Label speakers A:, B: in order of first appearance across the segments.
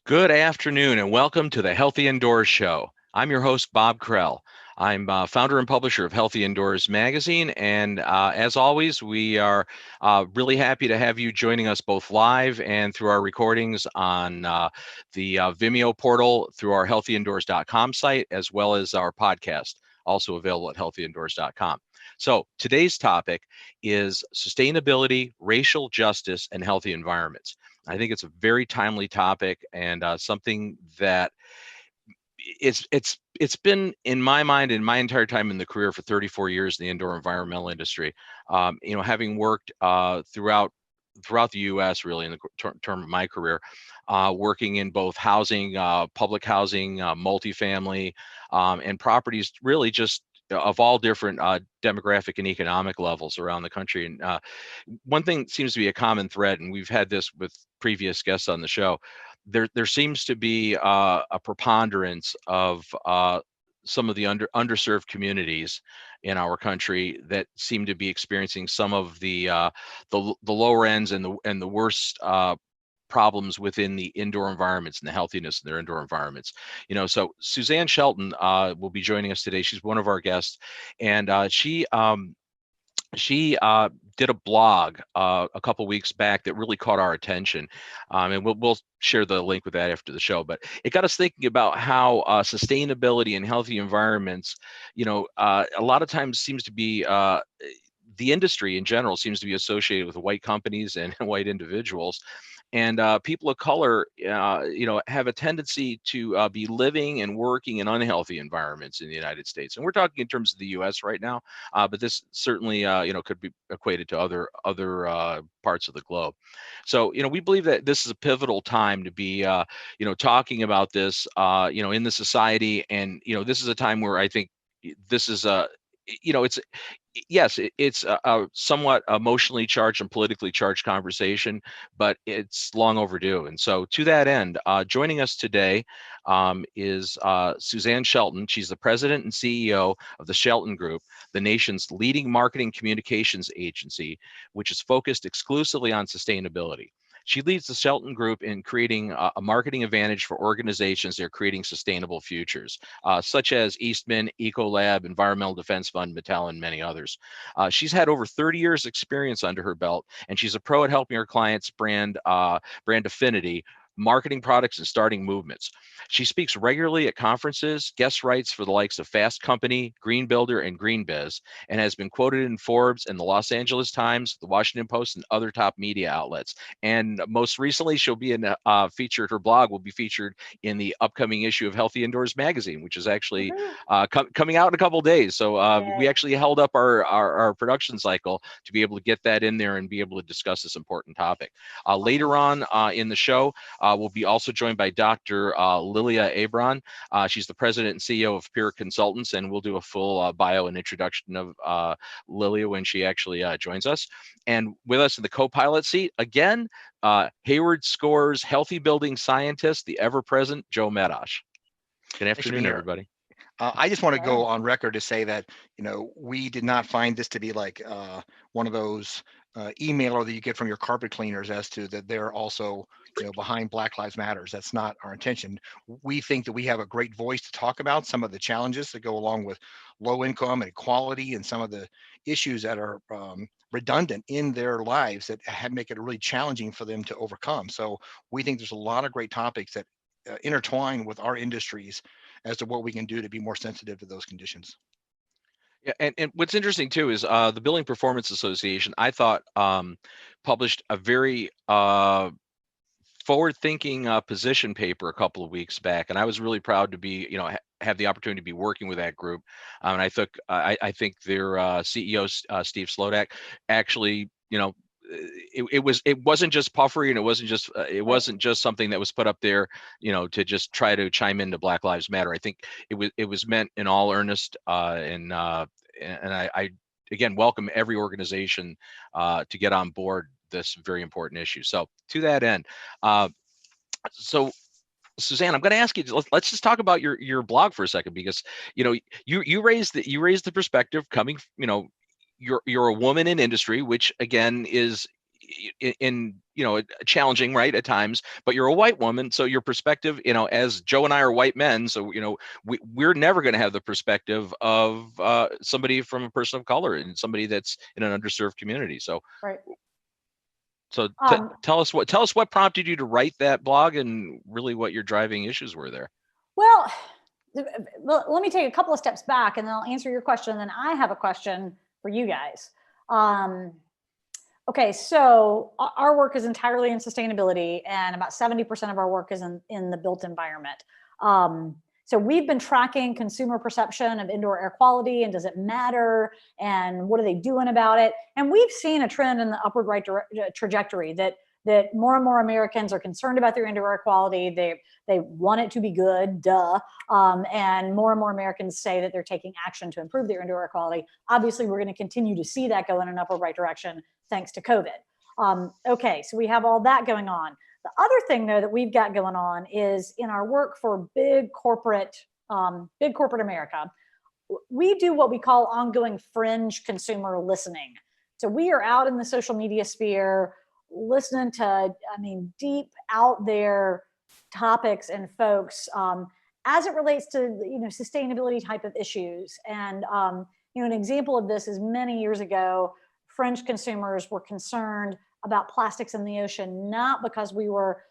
A: Good afternoon and welcome to the Healthy Indoors Show. I'm your host, Bob Krell. I'm founder and publisher of Healthy Indoors magazine. And as always, we are really happy to have you joining us both live and through our recordings on the Vimeo portal through our healthyindoors.com site, as well as our podcast, also available at healthyindoors.com. So today's topic is sustainability, racial justice, and healthy environments. I think it's a very timely topic and something that it's been in my mind in my entire time in the career for 34 years in the indoor environmental industry. Having worked throughout the U.S. really in the term of my career, working in both housing, public housing, multifamily, and properties really just of all different demographic and economic levels around the country. And one thing seems to be a common thread, and we've had this with previous guests on the show. There seems to be a preponderance of some of the underserved communities in our country that seem to be experiencing some of the lower ends and the worst problems within the indoor environments and the healthiness in their indoor environments. So Suzanne Shelton will be joining us today. She's one of our guests, and she did a blog a couple weeks back that really caught our attention, and we'll share the link with that after the show. But it got us thinking about how sustainability and healthy environments, a lot of times seems to be the industry in general seems to be associated with white companies and white individuals. And people of color, have a tendency to be living and working in unhealthy environments in the United States. And we're talking in terms of the U.S. right now, but this certainly, could be equated to other parts of the globe. So, we believe that this is a pivotal time to be, talking about this, in the society. And, this is a time where I think this is it's yes, it's a somewhat emotionally charged and politically charged conversation, but it's long overdue. And so, to that end, joining us today is Suzanne Shelton. She's the president and CEO of the Shelton Group, the nation's leading marketing communications agency, which is focused exclusively on sustainability. She leads the Shelton Group in creating a marketing advantage for organizations that are creating sustainable futures, such as Eastman, Ecolab, Environmental Defense Fund, Mattel, and many others. She's had over 30 years experience under her belt, and she's a pro at helping her clients brand affinity, marketing products, and starting movements. She speaks regularly at conferences, guest writes for the likes of Fast Company, Green Builder, and Green Biz, and has been quoted in Forbes and the Los Angeles Times, the Washington Post, and other top media outlets. And most recently, she'll be featured. Her blog will be featured in the upcoming issue of Healthy Indoors magazine, which is actually coming out in a couple of days. So we actually held up our production cycle to be able to get that in there and be able to discuss this important topic. Later on in the show, we'll be also joined by Dr. Lilia Abron. She's the president and CEO of Peer Consultants, and we'll do a full bio and introduction of Lilia when she actually joins us. And with us in the co-pilot seat, again, Hayward Scores Healthy Building Scientist, the ever-present Joe Medosh. Good afternoon, everybody.
B: I just want to go on record to say that, we did not find this to be like one of those emailer that you get from your carpet cleaners as to that they're also, behind Black Lives Matters. That's not our intention. We think that we have a great voice to talk about some of the challenges that go along with low income and equality and some of the issues that are redundant in their lives that make it really challenging for them to overcome. So we think there's a lot of great topics that intertwine with our industries as to what we can do to be more sensitive to those conditions.
A: Yeah, and what's interesting too is the Building Performance Association, I thought, published a very forward-thinking position paper a couple of weeks back, and I was really proud to be, have the opportunity to be working with that group. And I think their CEO Steve Slodak actually, it wasn't just puffery, and it wasn't just something that was put up there, to just try to chime into Black Lives Matter. I think it was meant in all earnest, and I again welcome every organization to get on board this very important issue. So to that end, so Suzanne, I'm going to ask you. Let's just talk about your blog for a second, because you raised the perspective coming. You're a woman in industry, which again is in challenging, right, at times, but you're a white woman, so your perspective, as Joe and I are white men, so we're never going to have the perspective of somebody from a person of color and somebody that's in an underserved community. So
C: right.
A: So tell us what prompted you to write that blog and really what your driving issues were there.
C: Well, let me take a couple of steps back and then I'll answer your question. And then I have a question for you guys. Okay, so our work is entirely in sustainability, and about 70% of our work is in the built environment. So we've been tracking consumer perception of indoor air quality, and does it matter, and what are they doing about it? And we've seen a trend in the upward right trajectory that more and more Americans are concerned about their indoor air quality. They want it to be good, duh. And more Americans say that they're taking action to improve their indoor air quality. Obviously, we're going to continue to see that go in an upward right direction thanks to COVID. Okay, so we have all that going on. The other thing, though, that we've got going on is in our work for big corporate America, we do what we call ongoing fringe consumer listening. So we are out in the social media sphere listening to, deep out there topics and folks as it relates to, sustainability type of issues. And, an example of this is many years ago, French consumers were concerned about plastics in the ocean, not because we were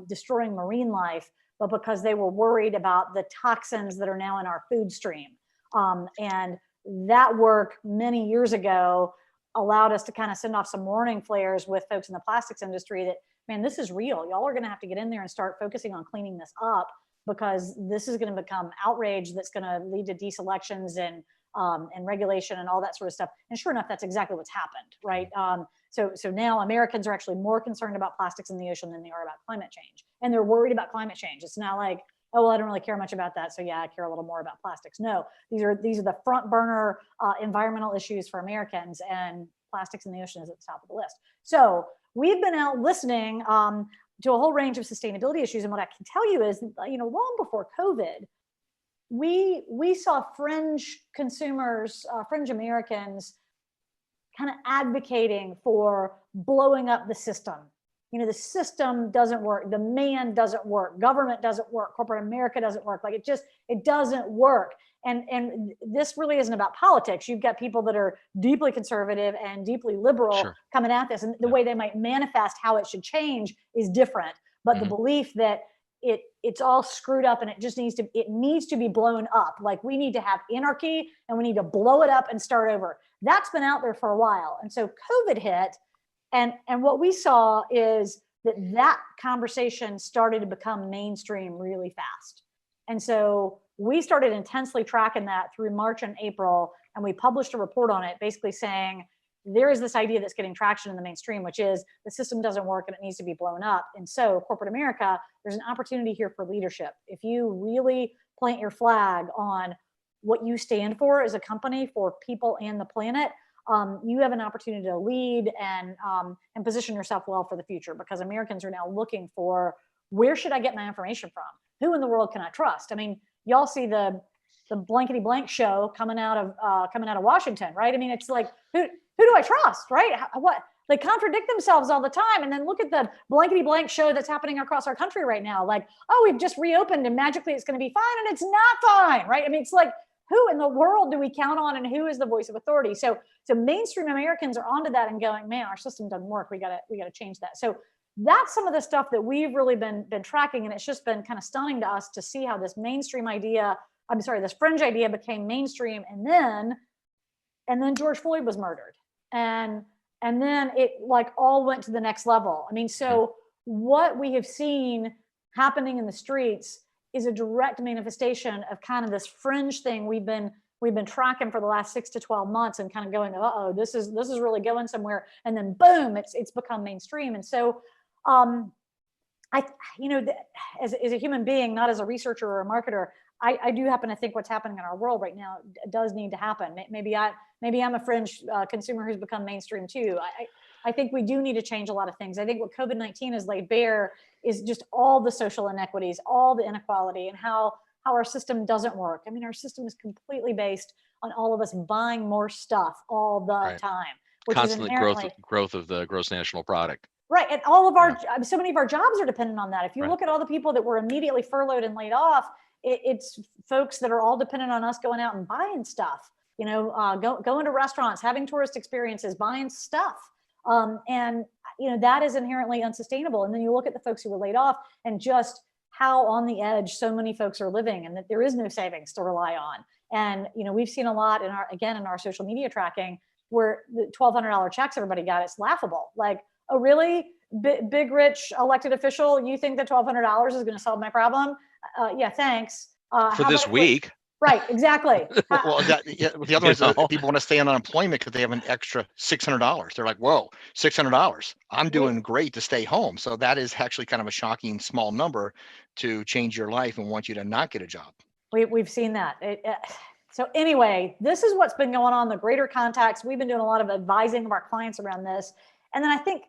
C: destroying marine life, but because they were worried about the toxins that are now in our food stream. And that work many years ago allowed us to kind of send off some warning flares with folks in the plastics industry that, man, this is real. Y'all are going to have to get in there and start focusing on cleaning this up, because this is going to become outrage that's going to lead to deselections and regulation and all that sort of stuff. And sure enough, that's exactly what's happened, right? So now Americans are actually more concerned about plastics in the ocean than they are about climate change. And they're worried about climate change. It's not like, oh, well, I don't really care much about that, so yeah, I care a little more about plastics. No, these are the front burner environmental issues for Americans, and plastics in the ocean is at the top of the list. So we've been out listening to a whole range of sustainability issues. And what I can tell you is, long before COVID, we saw fringe consumers, fringe Americans kind of advocating for blowing up the system. The system doesn't work. The man doesn't work. Government doesn't work. Corporate America doesn't work. Like it doesn't work. And this really isn't about politics. You've got people that are deeply conservative and deeply liberal coming at this. And the way they might manifest how it should change is different. But the belief that it's all screwed up and it needs to be blown up. Like, we need to have anarchy and we need to blow it up and start over. That's been out there for a while. And so COVID hit. And what we saw is that conversation started to become mainstream really fast. And so we started intensely tracking that through March and April, and we published a report on it basically saying there is this idea that's getting traction in the mainstream, which is the system doesn't work and it needs to be blown up. And so corporate America, there's an opportunity here for leadership. If you really plant your flag on what you stand for as a company for people and the planet, you have an opportunity to lead and position yourself well for the future, because Americans are now looking for, where should I get my information from? Who in the world can I trust? Y'all see the blankety blank show coming out of Washington, right? It's like, who do I trust, right? What, they contradict themselves all the time. And then look at the blankety blank show that's happening across our country right now. Like, oh, we've just reopened and magically it's going to be fine, and it's not fine, right? It's like, who in the world do we count on, and who is the voice of authority? So mainstream Americans are onto that and going, man, our system doesn't work. We gotta change that. So that's some of the stuff that we've really been tracking, and it's just been kind of stunning to us to see how this this fringe idea became mainstream, and then George Floyd was murdered, and then it like all went to the next level. So what we have seen happening in the streets is a direct manifestation of kind of this fringe thing we've been tracking for the last 6 to 12 months, and kind of going, uh-oh, this is really going somewhere. And then boom, it's become mainstream. And so as a human being, not as a researcher or a marketer, I do happen to think what's happening in our world right now does need to happen. Maybe I'm a fringe consumer who's become mainstream too. I think we do need to change a lot of things. I think what COVID-19 has laid bare is just all the social inequities, all the inequality, and how our system doesn't work. Our system is completely based on all of us buying more stuff all the time. which is
A: Constant
C: inherently
A: growth of the gross national product.
C: right. And all of our, so many of our jobs are dependent on that. If you look at all the people that were immediately furloughed and laid off, it's folks that are all dependent on us going out and buying stuff, going to restaurants, having tourist experiences, buying stuff. And, that is inherently unsustainable. And then you look at the folks who were laid off and just how on the edge so many folks are living, and that there is no savings to rely on. And, we've seen a lot in our social media tracking where the $1,200 checks everybody got, it's laughable. Like, oh, really? Big, rich elected official, you think that $1,200 is going to solve my problem? Yeah, thanks.
A: For this week.
C: Right, exactly.
B: Well, the other is people want to stay on unemployment because they have an extra $600. They're like, whoa, $600. I'm doing great to stay home. So that is actually kind of a shocking small number to change your life and want you to not get a job. We've
C: seen that. So anyway, this is what's been going on, the greater context. We've been doing a lot of advising of our clients around this. And then I think,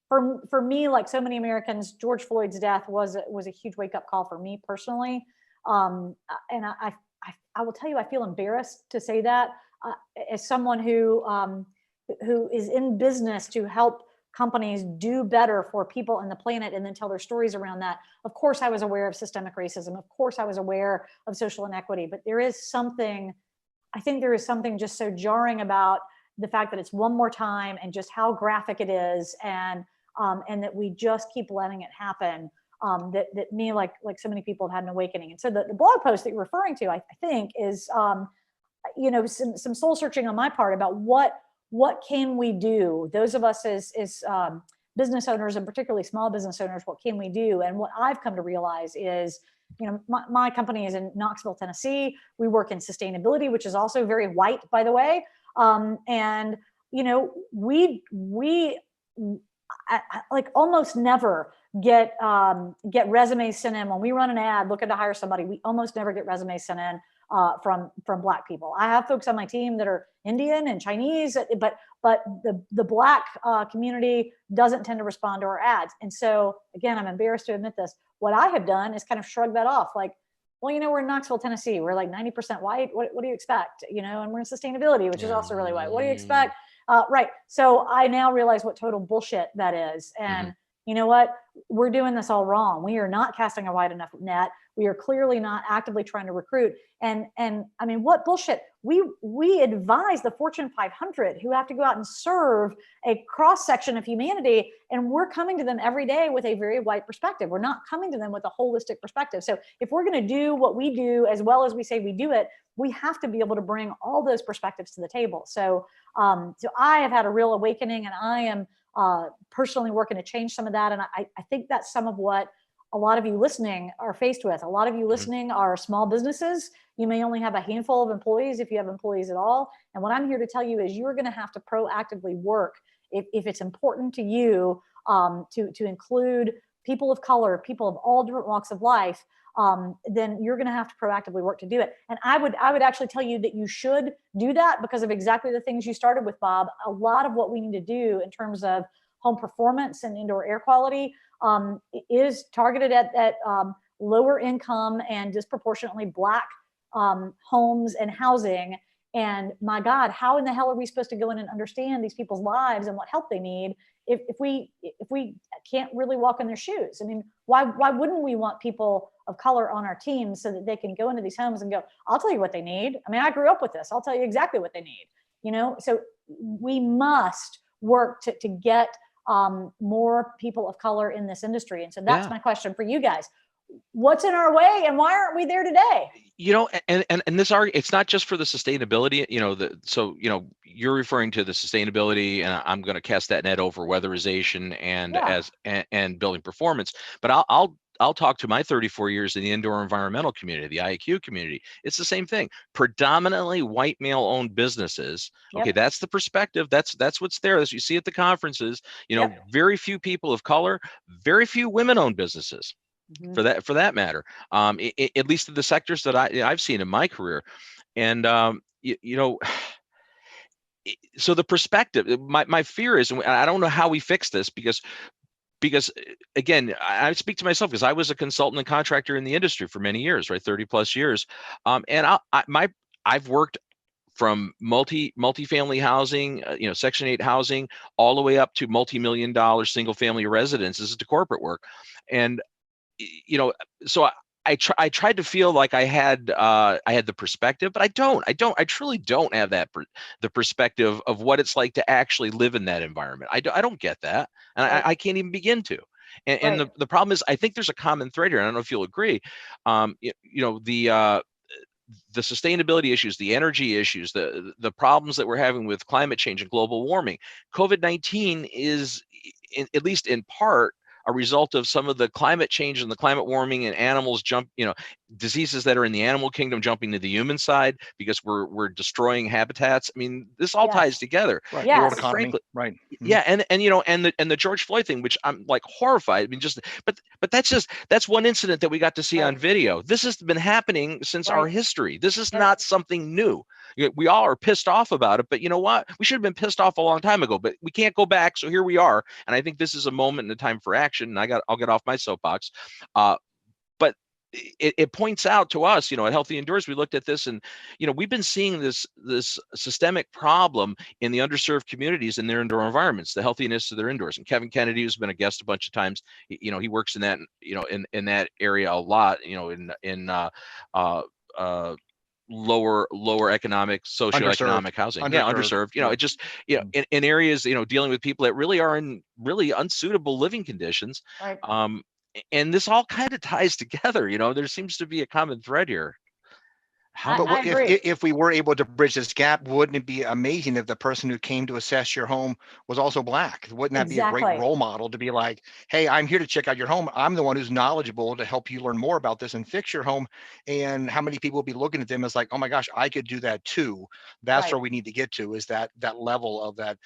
C: for me, like so many Americans, George Floyd's death was a huge wake-up call for me personally. And I will tell you, I feel embarrassed to say that as someone who is in business to help companies do better for people and the planet and then tell their stories around that. Of course, I was aware of systemic racism. Of course, I was aware of social inequity, but I think there is something just so jarring about the fact that it's one more time and just how graphic it is, and that we just keep letting it happen. That me, like so many people, have had an awakening. And so the blog post that you're referring to, I think, is some soul searching on my part about what can we do, those of us as business owners, and particularly small business owners, what can we do? And what I've come to realize is, my company is in Knoxville, Tennessee. We work in sustainability, which is also very white, by the way. And we like almost never get resumes sent in when we run an ad looking to hire somebody. We almost never get resumes sent in from Black people. I have folks on my team that are Indian and Chinese, but the Black community doesn't tend to respond to our ads. And so again, I'm embarrassed to admit this. What I have done is kind of shrug that off, like, well, we're in Knoxville, Tennessee. We're like 90% white. What do you expect? And we're in sustainability, which is also really white. What do you expect? Right. So I now realize what total bullshit that is. And you know what? We're doing this all wrong. We are not casting a wide enough net. We are clearly not actively trying to recruit. And I mean, what bullshit? We advise the Fortune 500 who have to go out and serve a cross section of humanity, and we're coming to them every day with a very white perspective. We're not coming to them with a holistic perspective. So if we're going to do what we do as well as we say we do it, we have to be able to bring all those perspectives to the table. So I have had a real awakening, and I am personally working to change some of that. And I think that's some of what a lot of you listening are faced with. A lot of you listening are small businesses. You may only have a handful of employees, if you have employees at all. And what I'm here to tell you is you're going to have to proactively work, if it's important to you, to include people of color, people of all different walks of life, then you're going to have to proactively work to do it. And I would actually tell you that you should do that because of exactly the things you started with, Bob. A lot of what we need to do in terms of home performance and indoor air quality is targeted at lower income and disproportionately Black homes and housing. And my God, how in the hell are we supposed to go in and understand these people's lives and what help they need if we can't really walk in their shoes? I mean, why wouldn't we want people of color on our team so that they can go into these homes and go, I'll tell you what they need. I mean, I grew up with this. I'll tell you exactly what they need. So we must work to get more people of color in this industry. And so that's my question for you guys. What's in our way and why aren't we there today?
A: And this argument, it's not just for the sustainability, you're referring to the sustainability, and I'm going to cast that net over weatherization and building performance. But I'll talk to my 34 years in the indoor environmental community, the IAQ community. It's the same thing. Predominantly white male-owned businesses. Okay, that's the perspective. That's what's there. As you see at the conferences, very few people of color, very few women-owned businesses. For that matter, at least in the sectors that I've seen in my career. And so the perspective, my fear is, and I don't know how we fix this, because again, I speak to myself because I was a consultant and contractor in the industry for many years, right? 30 plus years. And I've worked multi-family housing, Section 8 housing, all the way up to multi-million-dollar single-family residences to corporate work. And so I tried to feel like I had the perspective, but I truly don't have the perspective of what it's like to actually live in that environment. I don't get that, and
C: Right.
A: I can't even begin to. And
C: Right.
A: the problem is, I think there's a common thread here. I don't know if you'll agree. The sustainability issues, the energy issues, the problems that we're having with climate change and global warming. COVID-19 is, at least in part, a result of some of the climate change and the climate warming, and animals diseases that are in the animal kingdom jumping to the human side because we're destroying habitats. I mean, this all ties
C: Yes.
A: together.
B: Right.
C: Yes.
B: World
A: And
B: economy.
A: frankly,
B: Right.
A: yeah, and the George Floyd thing, which I'm like horrified. I mean, but that's one incident that we got to see on
C: Right.
A: video. This has been happening since our
C: Right.
A: history. This is
C: Right.
A: not something new. We all are pissed off about it, but you know what? We should have been pissed off a long time ago, but we can't go back. So here we are, and I think this is a moment and a time for action. And I'll get off my soapbox. But it points out to us, at Healthy Indoors, we looked at this, and we've been seeing this systemic problem in the underserved communities in their indoor environments, the healthiness of their indoors. And Kevin Kennedy, who's been a guest a bunch of times, he works in that, in that area a lot, in lower economic, socioeconomic housing. Yeah, underserved. It just, in areas, dealing with people that really are in really unsuitable living conditions.
C: Right.
A: And this all kind of ties together. There seems to be a common thread here.
C: I agree.
B: If we were able to bridge this gap, wouldn't it be amazing if the person who came to assess your home was also Black? Wouldn't that be a great
C: Exactly.
B: role model to be like, hey, I'm here to check out your home. I'm the one who's knowledgeable to help you learn more about this and fix your home. And how many people will be looking at them as like, oh my gosh, I could do that too. That's
C: Right.
B: where we need to get to, is that level of that,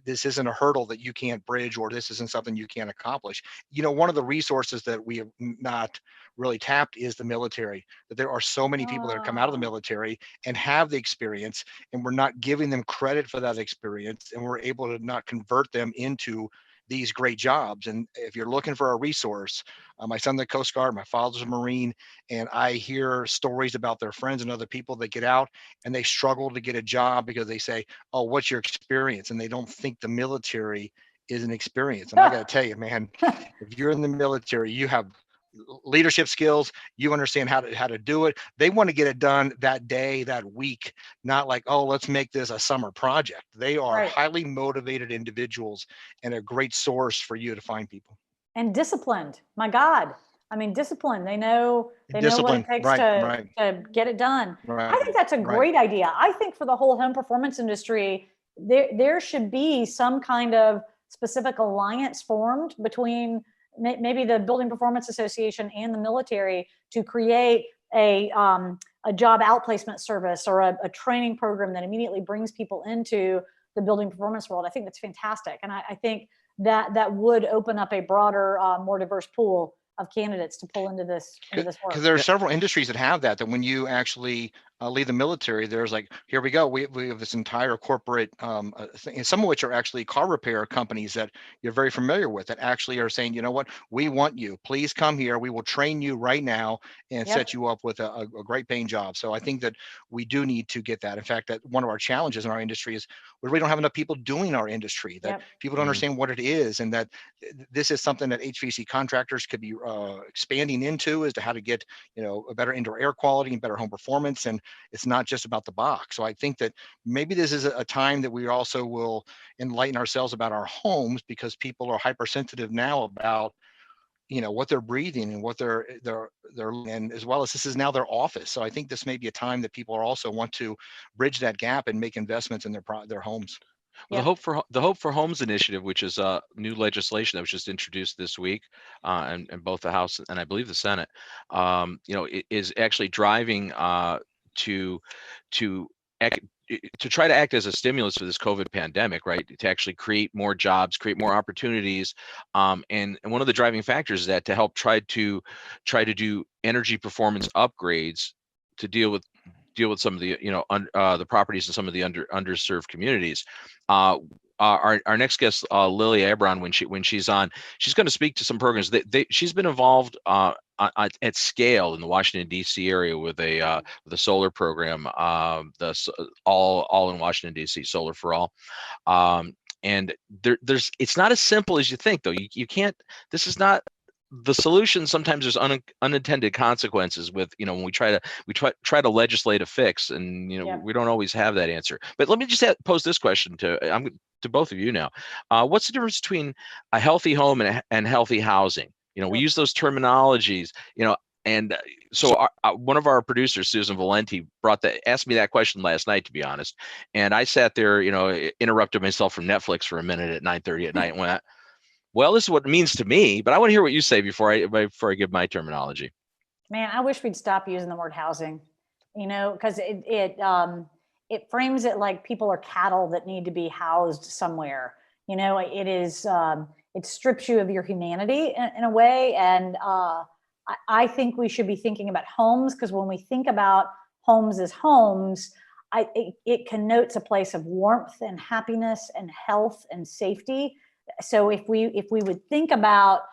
B: this isn't a hurdle that you can't bridge, or this isn't something you can't accomplish. One of the resources that we have not really tapped is the military, that there are so many people that have come out of the military and have the experience, and we're not giving them credit for that experience, and we're able to not convert them into these great jobs. And if you're looking for a resource, my son's in the Coast Guard, my father's a Marine, and I hear stories about their friends and other people that get out and they struggle to get a job because they say, oh, what's your experience? And they don't think the military is an experience. And I got to tell you, man, if you're in the military, you have leadership skills, you understand how to do it. They want to get it done that day, that week, not like, oh, let's make this a summer project. They are
C: Right.
B: highly motivated individuals and a great source for you to find people.
C: And disciplined. My God. I mean, disciplined. They know what
B: Discipline.
C: it takes
B: Right,
C: to
B: right,
C: get it done.
B: right,
C: I think that's a
B: right.
C: great idea. I think for the whole home performance industry, there should be some kind of specific alliance formed between maybe the Building Performance Association and the military to create a job outplacement service or a training program that immediately brings people into the building performance world. I think that's fantastic. And I think that would open up a broader, more diverse pool of candidates to pull into this work.
B: Because there are several industries that have that when you actually leave the military, there's like, here we go. We have this entire corporate thing, some of which are actually car repair companies that you're very familiar with, that actually are saying, you know what, we want you. Please come here. We will train you right now and set you up with a great paying job. So I think that we do need to get that. In fact, that one of our challenges in our industry is we really don't have enough people doing our industry, that people don't understand what it is, and that this is something that HVAC contractors could be expanding into, as to how to get, a better indoor air quality and better home performance. And it's not just about the box. So I think that maybe this is a time that we also will enlighten ourselves about our homes, because people are hypersensitive now about, what they're breathing and what they're and as well as this is now their office. So I think this may be a time that people are also want to bridge that gap and make investments in their homes.
A: Well, the Hope for Homes initiative, which is new legislation that was just introduced this week, in both the House and I believe the Senate, it is actually driving to try to act as a stimulus for this COVID pandemic, right? To actually create more jobs, create more opportunities, and one of the driving factors is that to help try to do energy performance upgrades to deal with some of the the properties in some of the underserved communities. our next guest, Lily Abron, when she's on, she's going to speak to some programs. She's been involved at scale in the Washington D.C. area with a solar program, all in Washington D.C. Solar for All. And there's it's not as simple as you think, though. You can't. This is not the solution. Sometimes there's unintended consequences with, when we try to legislate a fix, and we don't always have that answer. But let me just pose this question to both of you now. What's the difference between a healthy home and healthy housing? We use those terminologies, and so one of our producers, Susan Valenti, asked me that question last night, to be honest. And I sat there, interrupted myself from Netflix for a minute at 9:30 at night and went, well, this is what it means to me, but I want to hear what you say before I give my terminology.
C: Man, I wish we'd stop using the word housing, because it frames it like people are cattle that need to be housed somewhere. It strips you of your humanity in a way. And I think we should be thinking about homes, because when we think about homes as homes, it connotes a place of warmth and happiness and health and safety. So if we would think about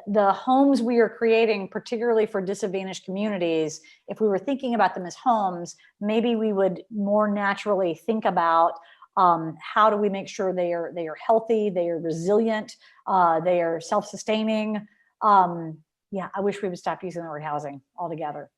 C: the homes we are creating, particularly for disadvantaged communities, if we were thinking about them as homes, maybe we would more naturally think about how do we make sure they are healthy, they are resilient, they are self-sustaining. I wish we would stop using the word housing altogether.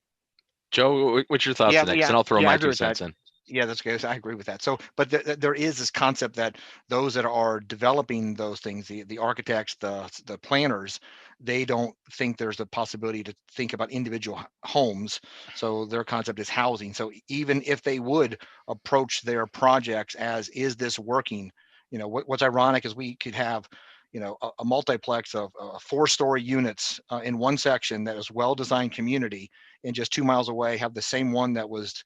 A: Joe, what's your thoughts on that? And I'll throw my 2 cents in.
B: Yeah, that's good. I agree with that. So, but there is this concept that those that are developing those things, the architects, the planners, they don't think there's a possibility to think about individual homes. So their concept is housing. So even if they would approach their projects as, is this working? What's ironic is we could have, a multiplex of 4-story units in one section that is well-designed community, and just 2 miles away have the same one that was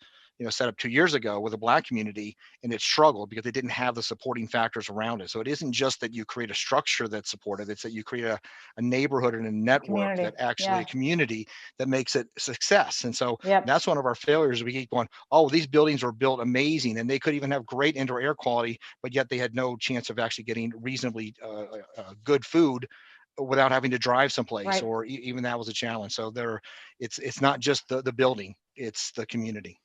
B: set up 2 years ago with a Black community, and it struggled because they didn't have the supporting factors around it. So it isn't just that you create a structure that's supportive, it's that you create a neighborhood and a network that actually a community that makes it a success. And so that's one of our failures. We keep going, oh, these buildings were built amazing and they could even have great indoor air quality, but yet they had no chance of actually getting reasonably good food without having to drive someplace, or even that was a challenge. So it's not just the building, it's the community.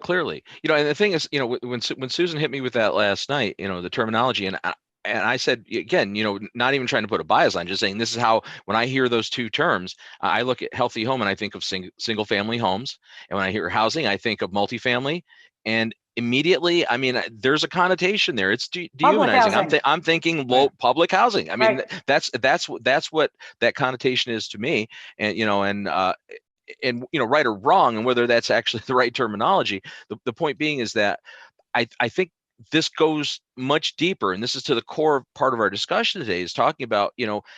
A: Clearly, and the thing is, when Susan hit me with that last night, the terminology, and I said, again, not even trying to put a bias on, just saying this is how, when I hear those two terms, I look at healthy home and I think of single family homes. And when I hear housing, I think of multifamily. And immediately, I mean, there's a connotation there. It's dehumanizing. I'm thinking low public housing. I mean, that's what that connotation is to me. And, and right or wrong, and whether that's actually the right terminology, the point being is that I think this goes much deeper, and this is to the core part of our discussion today, is talking about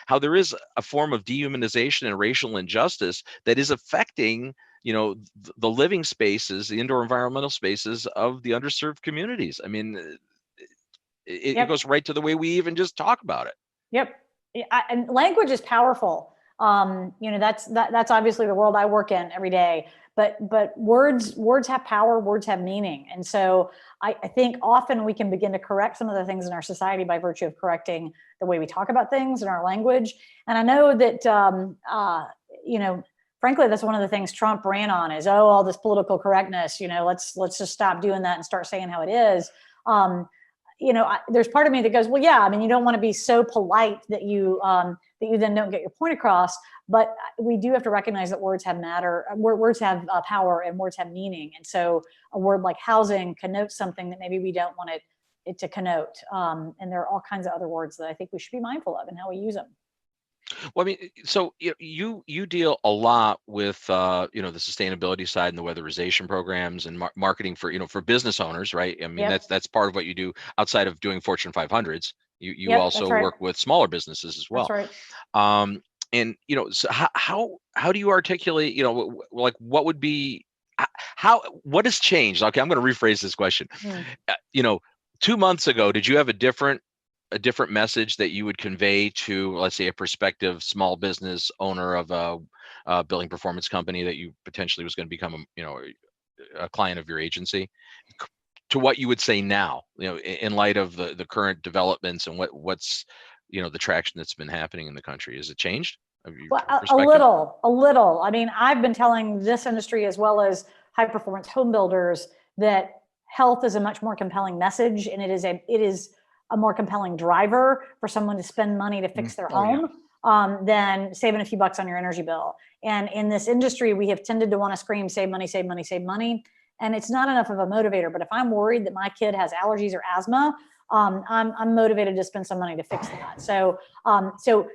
A: how there is a form of dehumanization and racial injustice that is affecting the living spaces, the indoor environmental spaces of the underserved communities. I mean, it goes right to the way we even just talk about it.
C: And language is powerful. That's obviously the world I work in every day, but words have power, words have meaning. And so I think often we can begin to correct some of the things in our society by virtue of correcting the way we talk about things in our language. And I know that, frankly, that's one of the things Trump ran on is, all this political correctness, let's just stop doing that and start saying how it is. There's part of me that goes, well, yeah, I mean, you don't want to be so polite that you then don't get your point across, but we do have to recognize that words have words have power, and words have meaning. And so a word like housing connotes something that maybe we don't want it to connote. And there are all kinds of other words that I think we should be mindful of and how we use them.
A: Well, I mean, so you deal a lot with the sustainability side and the weatherization programs and marketing for business owners, right? I mean, that's part of what you do outside of doing Fortune 500s. You also work with smaller businesses as well.
C: That's right.
A: And so how do you articulate, like what would be what has changed? Okay, I'm going to rephrase this question. 2 months ago, did you have a different message that you would convey to, let's say, a prospective small business owner of a billing performance company that you potentially was going to become a client of your agency? to what you would say now, in light of the current developments and what's the traction that's been happening in the country? Has it changed?
C: Well, a little. I mean, I've been telling this industry as well as high performance home builders that health is a much more compelling message, and it is a more compelling driver for someone to spend money to fix their home than saving a few bucks on your energy bill. And in this industry, we have tended to want to scream, save money, save money, save money. And it's not enough of a motivator. But if I'm worried that my kid has allergies or asthma, I'm motivated to spend some money to fix that. So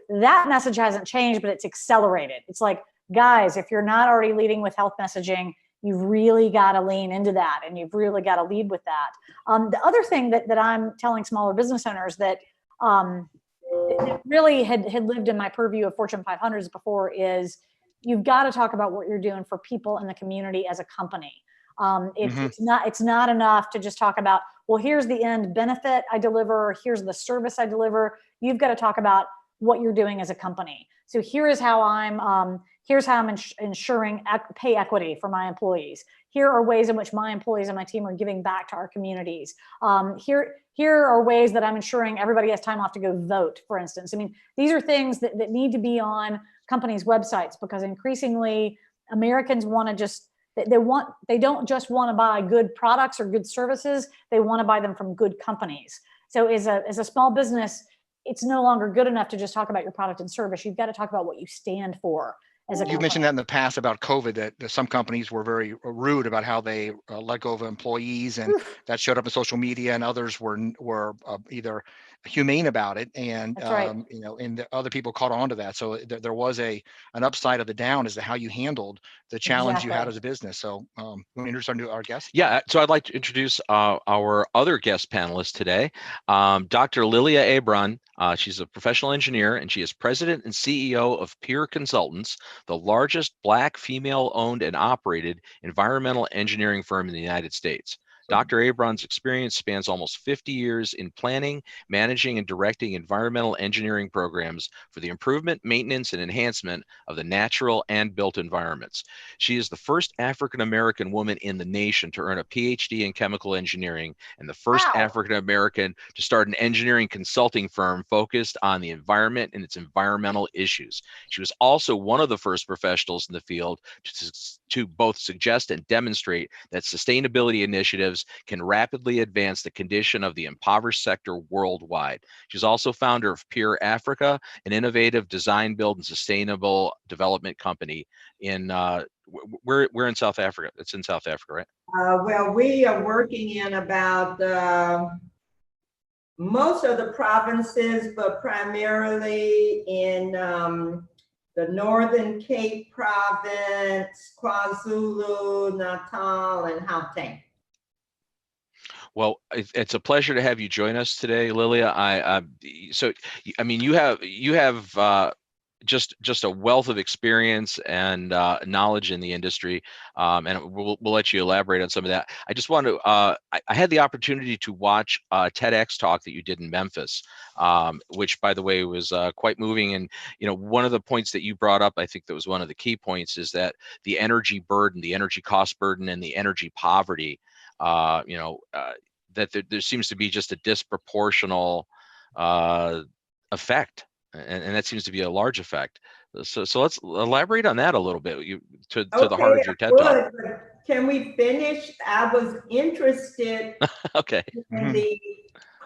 C: that message hasn't changed, but it's accelerated. It's like, guys, if you're not already leading with health messaging, you've really got to lean into that, and you've really got to lead with that. The other thing that I'm telling smaller business owners that really had lived in my purview of Fortune 500s before is you've got to talk about what you're doing for people in the community as a company. It's not enough to just talk about, well, here's the end benefit I deliver, here's the service I deliver. You've got to talk about what you're doing as a company. So here's how I'm ensuring pay equity for my employees. Here are ways in which my employees and my team are giving back to our communities. Here are ways that I'm ensuring everybody has time off to go vote, for instance. I mean, these are things that need to be on companies' websites, because increasingly Americans want to just, they don't just want to buy good products or good services. They want to buy them from good companies. So as a small business, it's no longer good enough to just talk about your product and service. You've got to talk about what you stand for as a company.
B: You mentioned that in the past about COVID, that some companies were very rude about how they let go of employees, and that showed up in social media, and others were either humane about it, and and the other people caught on to that. So there was an upside of the down as to how you handled the challenge you had as a business. So want to introduce our guest?
A: Yeah, so I'd like to introduce our other guest panelist today, Dr. Lilia Abron. She's a professional engineer, and she is president and CEO of Peer Consultants, the largest Black female-owned and operated environmental engineering firm in the United States. Dr. Abron's experience spans almost 50 years in planning, managing, and directing environmental engineering programs for the improvement, maintenance, and enhancement of the natural and built environments. She is the first African-American woman in the nation to earn a PhD in chemical engineering, and the first African-American to start an engineering consulting firm focused on the environment and its environmental issues. She was also one of the first professionals in the field to both suggest and demonstrate that sustainability initiatives can rapidly advance the condition of the impoverished sector worldwide. She's also founder of Peer Africa, an innovative design, build, and sustainable development company in we're in South Africa. It's in South Africa, right?
D: Well, we are working in about most of the provinces, but primarily in the Northern Cape Province, KwaZulu, Natal, and Gauteng.
A: Well, it's a pleasure to have you join us today, Lilia. So, I mean, you have just a wealth of experience and knowledge in the industry, and we'll let you elaborate on some of that. I just want to, I had the opportunity to watch a TEDx talk that you did in Memphis, which, by the way, was quite moving. And, one of the points that you brought up, I think that was one of the key points, is that the energy burden, the energy cost burden, and the energy poverty, that there seems to be just a disproportional effect. And that seems to be a large effect. So let's elaborate on that a little bit to the heart of your TED Talk.
D: Can we finish? I was interested
A: okay.
D: in the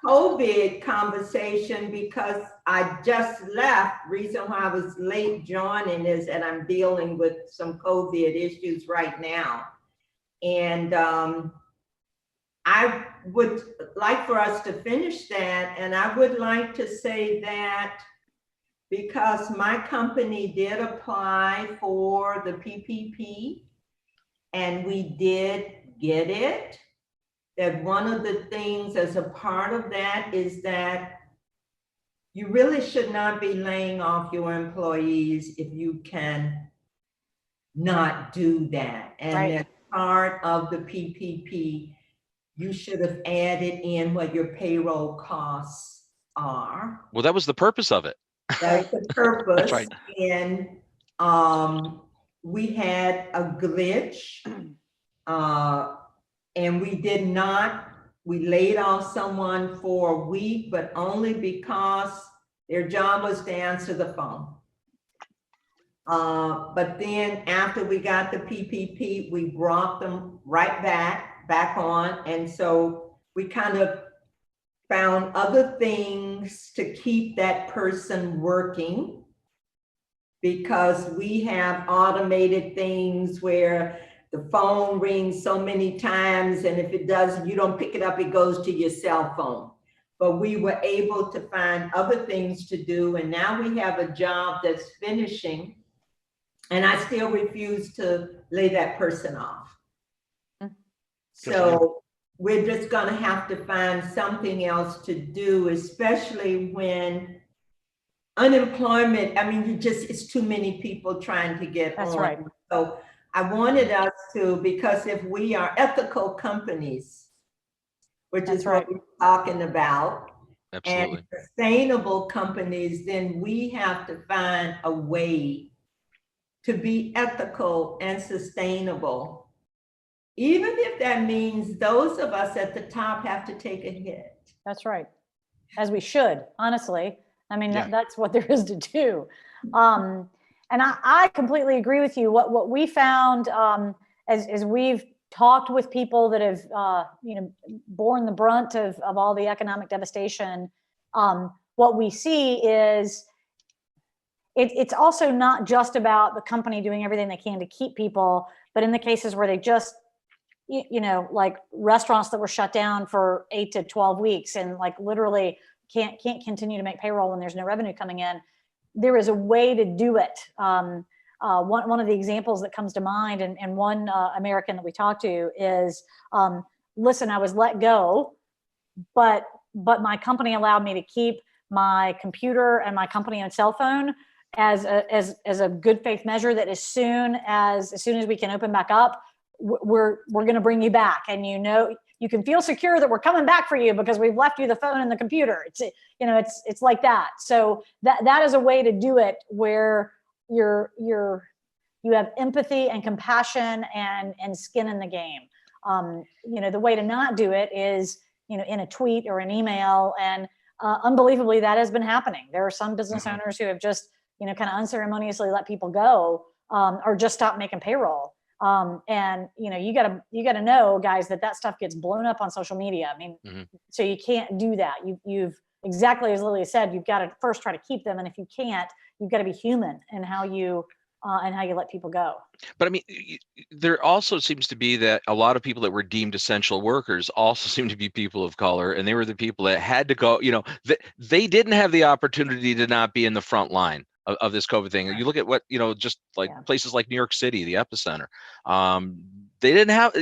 D: COVID conversation because I just left. Reason why I was late joining is that I'm dealing with some COVID issues right now. And I would like for us to finish that. And I would like to say that because my company did apply for the PPP and we did get it, that one of the things as a part of that is that you really should not be laying off your employees if you can not do that. And as part of the PPP, you should have added in what your payroll costs are.
A: Well, that was the purpose of it.
D: That's the purpose.
B: That's right.
D: And we had a glitch and we did not we laid off someone for a week, but only because their job was to answer the phone. But then after we got the PPP, we brought them right back on. And so we kind of found other things to keep that person working, because we have automated things where the phone rings so many times, and if it doesn't, you don't pick it up, it goes to your cell phone. But we were able to find other things to do, and now we have a job that's finishing, and I still refuse to lay that person off. So we're just gonna have to find something else to do, especially when unemployment, I mean, it's too many people trying to get on.
C: That's right.
D: So I wanted us to, because if we are ethical companies, which is what we're talking about,
A: Absolutely.
D: and sustainable companies, then we have to find a way to be ethical and sustainable, even if that means those of us at the top have to take a hit. That's
C: right. As we should, honestly. I mean, that's what there is to do. And I completely agree with you. What we found as we've talked with people that have borne the brunt of all the economic devastation, what we see is it's also not just about the company doing everything they can to keep people, but in the cases where they just, like restaurants that were shut down for 8 to 12 weeks and like literally can't continue to make payroll when there's no revenue coming in, there is a way to do it. One of the examples that comes to mind, and one American that we talked to is, listen, I was let go, but my company allowed me to keep my computer and my company owned cell phone as a good faith measure that as soon as we can open back up, we're going to bring you back, and you can feel secure that we're coming back for you because we've left you the phone and the computer. It's like that. So that is a way to do it where you have empathy and compassion and skin in the game. The way to not do it is in a tweet or an email, and unbelievably that has been happening. There are some business owners who have just kind of unceremoniously let people go, or just stop making payroll. And you gotta know, guys, that stuff gets blown up on social media. I mean, so you can't do that. You've exactly as Lily said, you've got to first try to keep them, and if you can't, you've got to be human in how you let people go.
A: But I mean, there also seems to be that a lot of people that were deemed essential workers also seem to be people of color, and they were the people that had to go. They didn't have the opportunity to not be in the front line of this COVID thing. You look at what, just like places like New York City, the epicenter. They didn't have,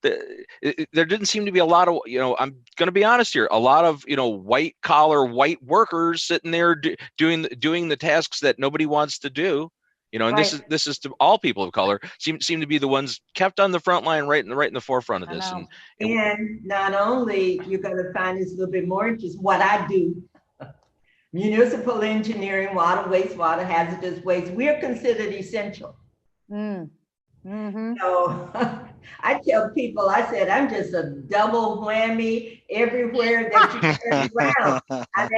A: there didn't seem to be a lot of, I'm going to be honest here, a lot of, white collar, white workers sitting there doing the tasks that nobody wants to do. And this is to all people of color seem to be the ones kept on the front line, right in the forefront of this.
D: And not only you're going to find this a little bit more interesting, what I do. Municipal engineering, water, wastewater, hazardous waste, we're considered essential. So I tell people, I said, I'm just a double whammy everywhere that you turn around. I'm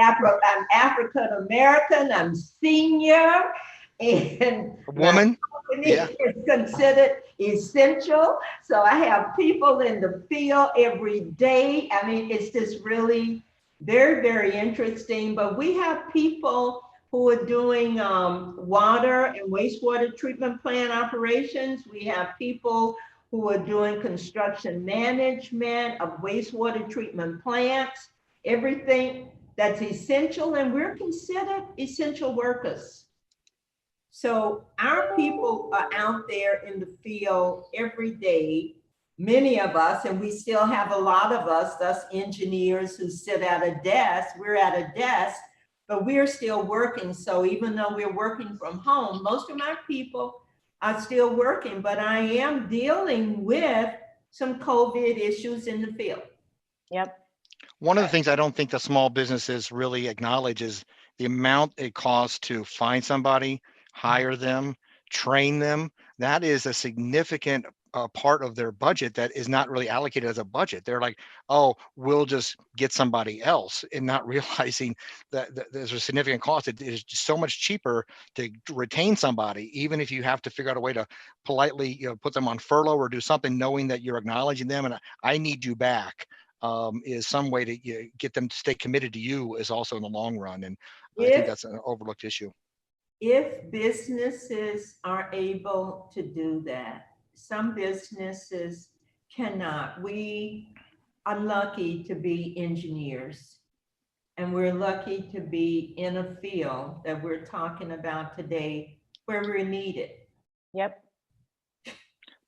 D: African American, I'm senior, and
B: woman
D: is considered essential. So I have people in the field every day. I mean, it's just really very, very interesting. But we have people who are doing water and wastewater treatment plant operations. We have people who are doing construction management of wastewater treatment plants, everything that's essential, and we're considered essential workers. So our people are out there in the field every day, many of us, and we still have a lot of us engineers who sit at a desk, we're at a desk, but we're still working. So even though we're working from home, most of my people are still working, but I am dealing with some COVID issues in the field.
C: Yep.
B: One of the things I don't think the small businesses really acknowledge is the amount it costs to find somebody, hire them, train them, that is a significant part of their budget that is not really allocated as a budget. They're like, oh, we'll just get somebody else, and not realizing that there's a significant cost. It is just so much cheaper to retain somebody, even if you have to figure out a way to politely, put them on furlough or do something, knowing that you're acknowledging them and I need you back. Is some way to get them to stay committed to you, is also in the long run. And I think that's an overlooked issue.
D: If businesses are able to do that, some businesses cannot. We are lucky to be engineers, and we're lucky to be in a field that we're talking about today where we're needed.
C: Yep.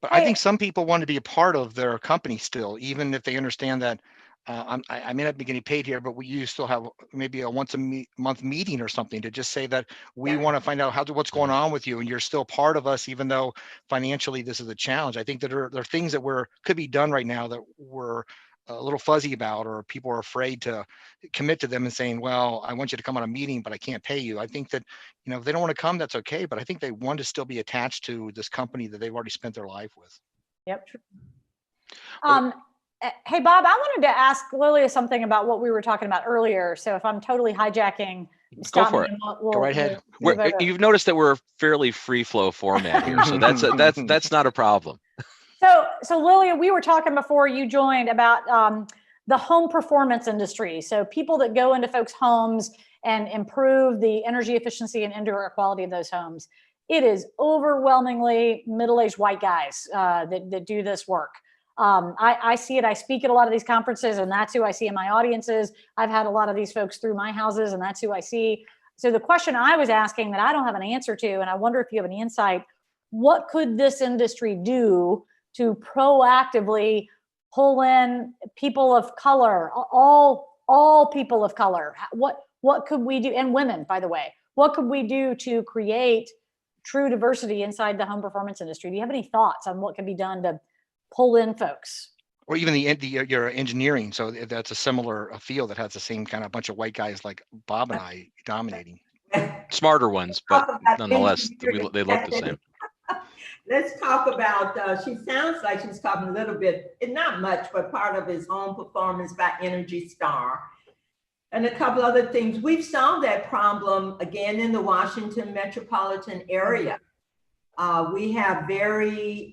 B: But I think some people want to be a part of their company still, even if they understand that I may not be getting paid here, but you still have maybe a once a month meeting or something to just say that we want to find out what's going on with you, and you're still part of us, even though financially this is a challenge. I think that there are things that could be done right now that we're a little fuzzy about, or people are afraid to commit to them and saying, well, I want you to come on a meeting, but I can't pay you. I think that, if they don't want to come, that's okay. But I think they want to still be attached to this company that they've already spent their life with.
C: Yep. Hey, Bob, I wanted to ask Lilia something about what we were talking about earlier. So if I'm totally hijacking,
A: go for it.
B: Go right ahead.
A: You've noticed that we're a fairly free flow format here, so that's not a problem.
C: So Lilia, we were talking before you joined about the home performance industry. So people that go into folks' homes and improve the energy efficiency and indoor air quality of those homes. It is overwhelmingly middle-aged white guys that do this work. I see it. I speak at a lot of these conferences, and that's who I see in my audiences. I've had a lot of these folks through my houses, and that's who I see. So the question I was asking that I don't have an answer to, and I wonder if you have any insight, what could this industry do to proactively pull in people of color, all people of color? What could we do? And women, by the way, what could we do to create true diversity inside the home performance industry? Do you have any thoughts on what can be done to pull in folks?
B: Or even your engineering. So that's a similar field that has the same kind of bunch of white guys like Bob and I dominating.
A: Smarter ones, but nonetheless, they look the same.
D: Let's talk about, she sounds like she's talking a little bit, not much, but part of his home performance by Energy Star. And a couple other things. We've solved that problem again in the Washington metropolitan area. We have very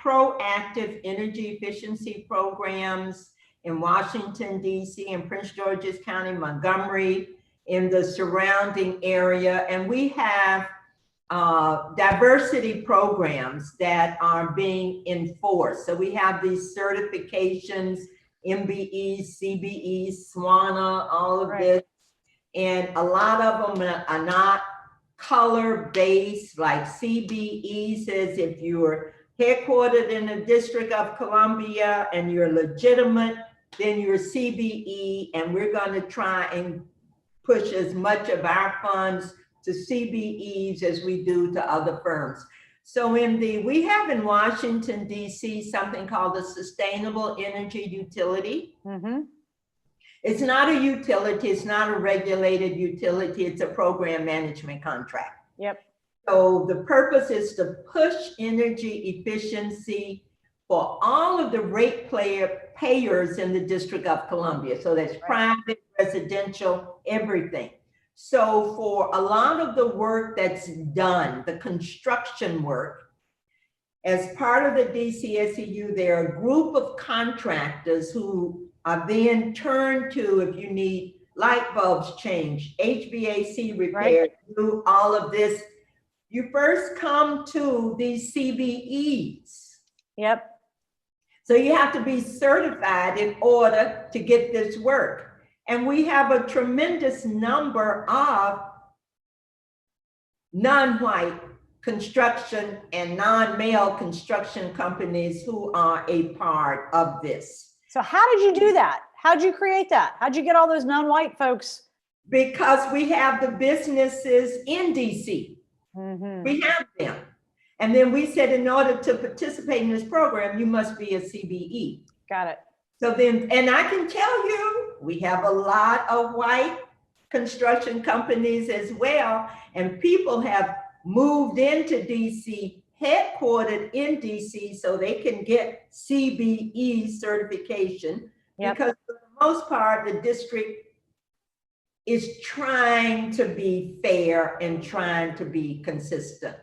D: proactive energy efficiency programs in Washington, D.C., and Prince George's County, Montgomery, in the surrounding area. And we have diversity programs that are being enforced. So we have these certifications, MBEs, CBEs, SWANA, all of this. And a lot of them are not color-based, like CBE says if you're headquartered in the District of Columbia and you're legitimate, then you're CBE, and we're going to try and push as much of our funds to CBEs as we do to other firms. So we have in Washington, D.C., something called the Sustainable Energy Utility. Mm-hmm. It's not a utility, it's not a regulated utility, it's a program management contract.
C: Yep.
D: So the purpose is to push energy efficiency for all of the rate payers in the District of Columbia. So that's private, residential, everything. So for a lot of the work that's done, the construction work, as part of the DCSEU, there are a group of contractors who are then turned to, if you need light bulbs changed, HVAC repaired, do all of this, you first come to these CBEs.
C: Yep.
D: So you have to be certified in order to get this work. And we have a tremendous number of non-white construction and non-male construction companies who are a part of this.
C: So how did you do that? How'd you create that? How'd you get all those non-white folks?
D: Because we have the businesses in DC. Mm-hmm. We have them. And then we said, in order to participate in this program, you must be a CBE.
C: Got it.
D: So then, and I can tell you, we have a lot of white construction companies as well. And people have moved into DC, headquartered in DC, so they can get CBE certification.
C: Yep.
D: Because for the most part, the district is trying to be fair and trying to be consistent.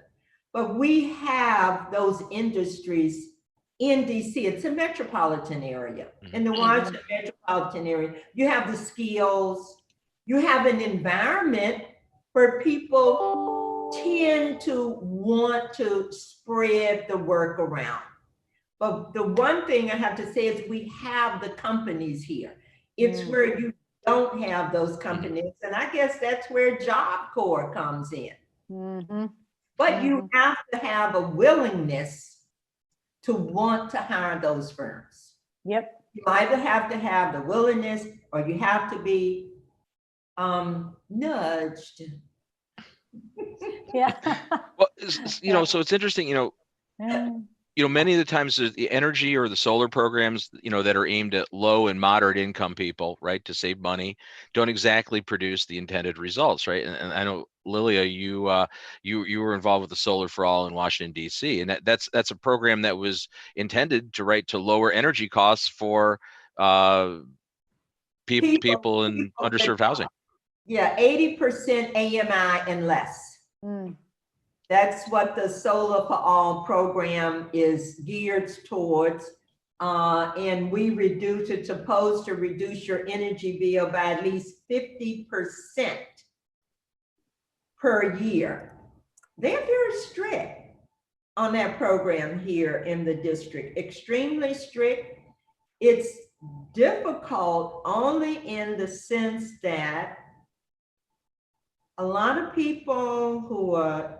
D: But we have those industries in DC. It's a metropolitan area. In the Washington metropolitan area, you have the skills, you have an environment where people tend to want to spread the work around. But the one thing I have to say is we have the companies here. It's where you don't have those companies. And I guess that's where Job Corps comes in. But you have to have a willingness to want to hire those firms.
C: Yep.
D: You either have to have the willingness or you have to be nudged.
C: Yeah.
A: Well, you know, so it's interesting, many of the times the energy or the solar programs, that are aimed at low and moderate income people, right, to save money, don't exactly produce the intended results, right? And I know, Lilia, you were involved with the Solar for All in Washington, D.C., and that's a program that was intended to lower energy costs for people in underserved housing.
D: Yeah, 80% AMI and less. That's what the Solar for All program is geared towards. And we reduce it, supposed to reduce your energy bill by at least 50% per year. They're very strict on that program here in the district, extremely strict. It's difficult only in the sense that a lot of people who are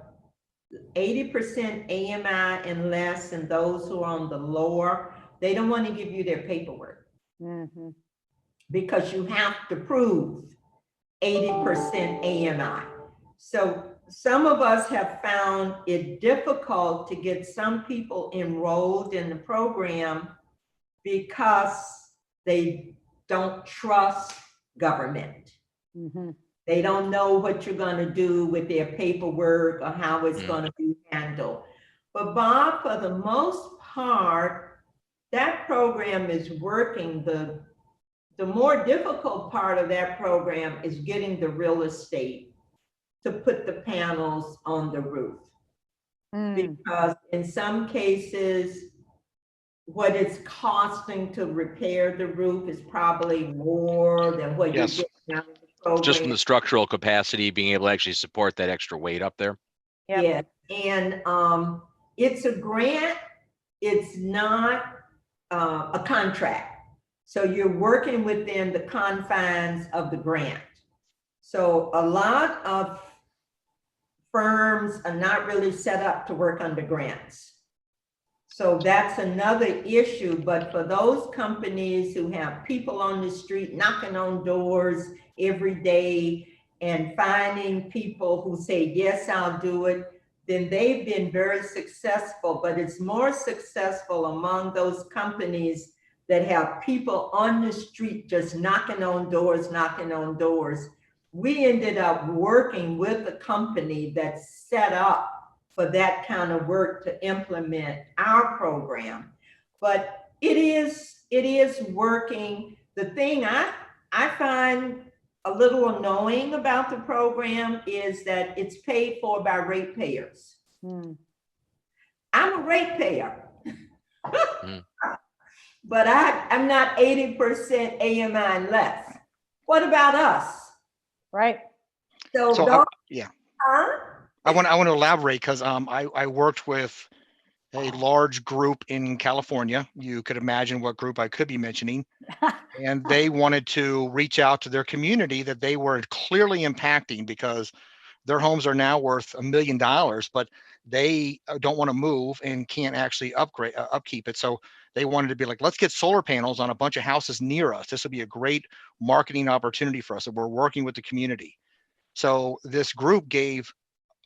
D: 80% AMI and less, and those who are on the lower, they don't want to give you their paperwork because you have to prove 80% AMI. So some of us have found it difficult to get some people enrolled in the program because they don't trust government. They don't know what you're going to do with their paperwork or how it's going to be handled. But Bob, for the most part, that program is working. The more difficult part of that program is getting the real estate to put the panels on the roof. Because in some cases, what it's costing to repair the roof is probably more than what you're getting out of the program.
A: Just from the structural capacity, being able to actually support that extra weight up there.
D: Yeah, and it's a grant. It's not a contract. So you're working within the confines of the grant. So a lot of firms are not really set up to work under grants. So that's another issue. But for those companies who have people on the street knocking on doors every day and finding people who say, yes, I'll do it, then they've been very successful. But it's more successful among those companies that have people on the street just knocking on doors, knocking on doors. We ended up working with a company that's set up for that kind of work to implement our program. But it is working. The thing I find a little annoying about the program is that it's paid for by ratepayers. I'm a ratepayer. But I'm not 80% AMI and less. What about us?
C: Right.
B: So I want to elaborate because I worked with a large group in California. You could imagine what group I could be mentioning. And they wanted to reach out to their community that they were clearly impacting because their homes are now worth $1 million, but they don't want to move and can't actually upkeep it. So they wanted to be like, let's get solar panels on a bunch of houses near us. This would be a great marketing opportunity for us. And we're working with the community. So this group gave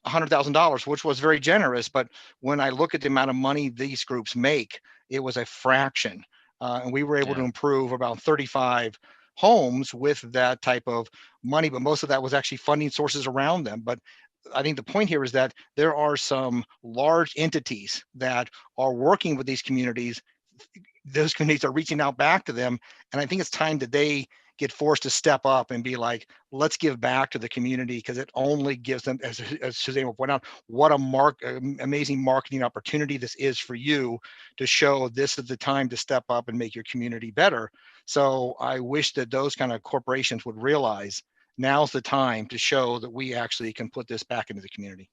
B: $100,000, which was very generous. But when I look at the amount of money these groups make, it was a fraction. And we were able to improve about 35 homes with that type of money. But most of that was actually funding sources around them. But I think the point here is that there are some large entities that are working with these communities. Those communities are reaching out back to them. And I think it's time that they get forced to step up and be like, let's give back to the community, because it only gives them, as Suzanne will point out, what amazing marketing opportunity this is for you to show this is the time to step up and make your community better. So I wish that those kind of corporations would realize now's the time to show that we actually can put this back into the community.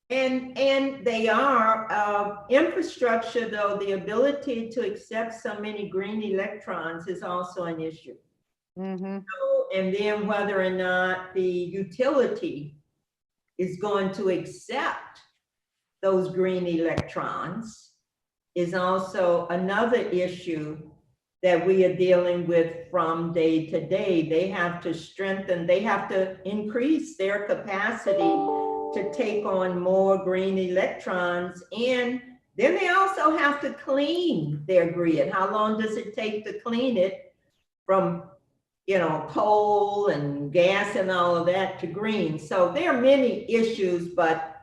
D: And they are infrastructure, though, the ability to accept so many green electrons is also an issue.
C: Mm-hmm.
D: So, and then whether or not the utility is going to accept those green electrons is also another issue that we are dealing with from day to day. They have to strengthen, they have to increase their capacity to take on more green electrons. And then they also have to clean their grid. How long does it take to clean it from, you know, coal and gas and all of that to green? So there are many issues, but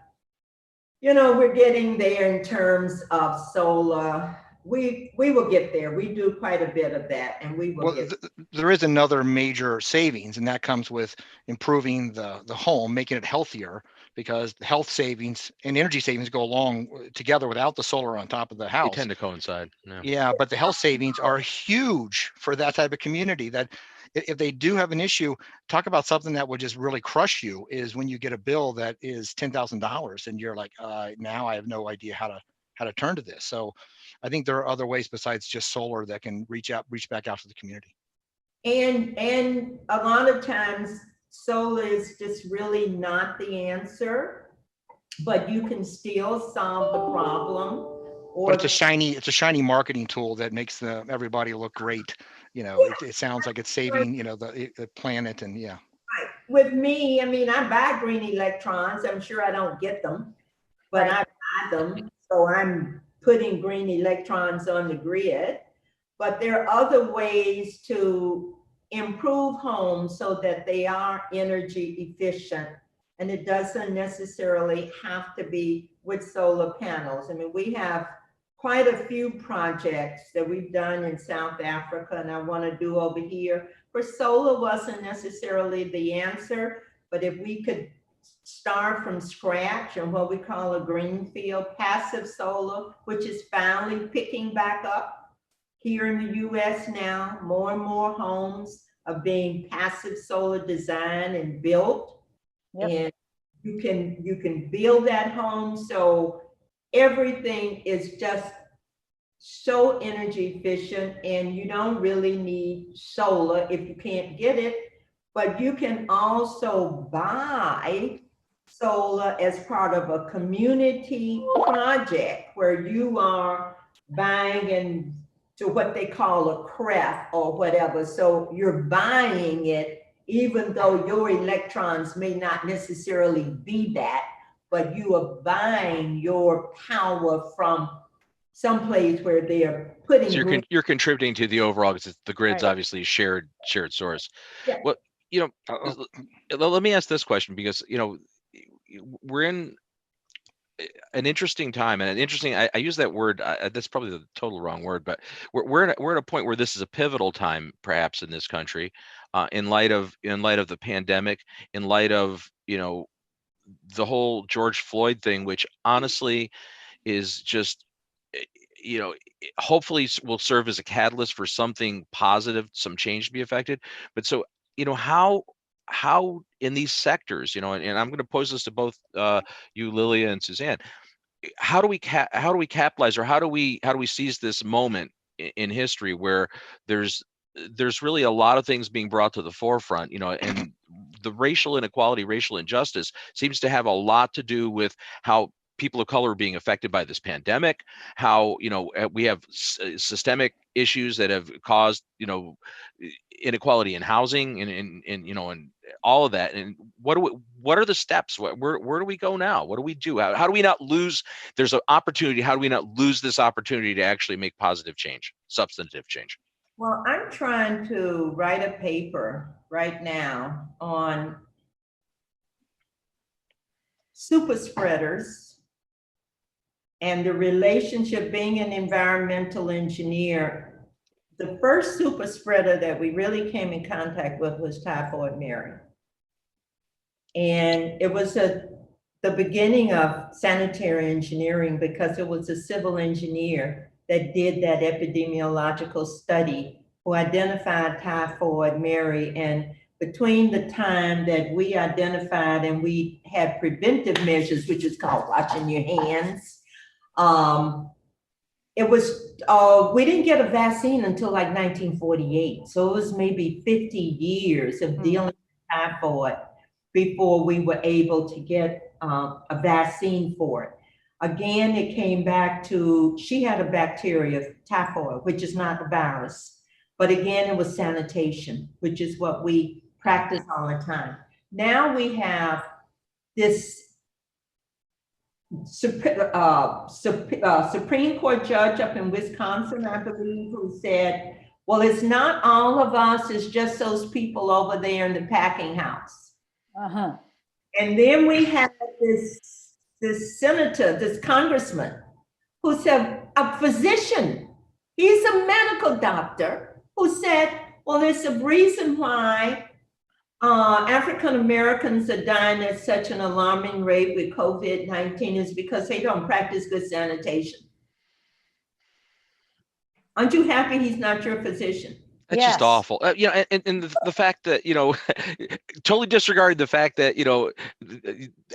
D: you know, we're getting there in terms of solar. We will get there. We do quite a bit of that, and we will get
B: there is another major savings, and that comes with improving the home, making it healthier, because health savings and energy savings go along together without the solar on top of the house.
A: They tend to coincide.
B: Yeah, but the health savings are huge for that type of community. That if they do have an issue, talk about something that would just really crush you is when you get a bill that is $10,000 and you're like, now I have no idea how to turn to this. So I think there are other ways besides just solar that can reach back out to the community.
D: And a lot of times solar is just really not the answer, but you can still solve the problem. Or
B: but it's a shiny marketing tool that makes everybody look great. You know, it sounds like it's saving, you know, the planet, and yeah.
D: Right. With me, I mean, I buy green electrons. I'm sure I don't get them, but I buy them. So I'm putting green electrons on the grid. But there are other ways to improve homes so that they are energy efficient. And it doesn't necessarily have to be with solar panels. I mean, we have quite a few projects that we've done in South Africa, and I want to do over here, where solar wasn't necessarily the answer, but if we could start from scratch and what we call a greenfield passive solar, which is finally picking back up here in the US now. More and more homes are being passive solar designed and built. Yep. And you can build that home, so everything is just so energy efficient, and you don't really need solar if you can't get it. But you can also buy solar as part of a community project where you are buying into what they call a craft or whatever. So you're buying it even though your electrons may not necessarily be that, but you are buying your power from someplace where they are putting.
A: So you're contributing to the overall, because the grid's obviously shared source. Yeah. Well, you know, let me ask this question, because you know we're in an interesting time, and an interesting. I use that word. That's probably the total wrong word, but we're at a point where this is a pivotal time, perhaps, in this country, in light of the pandemic, in light of, you know, the whole George Floyd thing, which honestly is just, you know, hopefully will serve as a catalyst for something positive, some change to be affected. But so, you know, how in these sectors, you know, and I'm going to pose this to both you, Lilia, and Suzanne, how do we capitalize, or how do we seize this moment in history where there's really a lot of things being brought to the forefront, you know, and the racial inequality, racial injustice seems to have a lot to do with how people of color are being affected by this pandemic, how, you know, we have systemic issues that have caused, you know, inequality in housing and you know, and all of that. And what are the steps? Where do we go now? What do we do? How do we not lose? There's an opportunity. How do we not lose this opportunity to actually make positive change, substantive change?
D: Well, I'm trying to write a paper right now on super spreaders and the relationship being an environmental engineer, the first super spreader that we really came in contact with was Typhoid Mary. And it was the beginning of sanitary engineering because it was a civil engineer that did that epidemiological study who identified Typhoid Mary. And between the time that we identified and we had preventive measures, which is called washing your hands, it was, we didn't get a vaccine until like 1948. So it was maybe 50 years of dealing with typhoid before we were able to get a vaccine for it. Again, it came back to, she had a bacteria, typhoid, which is not a virus. But again, it was sanitation, which is what we practice all the time. Now we have this Supreme Court judge up in Wisconsin, I believe, who said, well, it's not all of us, it's just those people over there in the packing house. And then we have this senator, this congressman, who said, a physician, he's a medical doctor, who said, well, there's a reason why African Americans are dying at such an alarming rate with COVID-19 is because they don't practice good sanitation. Aren't you happy he's not your physician?
A: That's just awful. You know, and the fact that, you know, totally disregard the fact that, you know,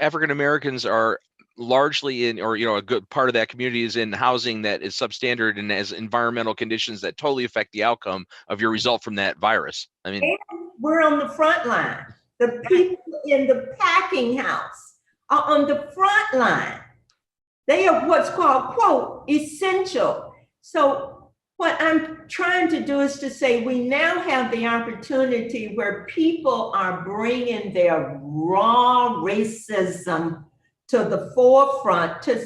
A: African Americans are largely in, or, you know, a good part of that community is in housing that is substandard and has environmental conditions that totally affect the outcome of your result from that virus. I mean,
D: and we're on the front line. The people in the packing house are on the front line. They are what's called, quote, essential. So what I'm trying to do is to say we now have the opportunity where people are bringing their raw racism to the forefront, to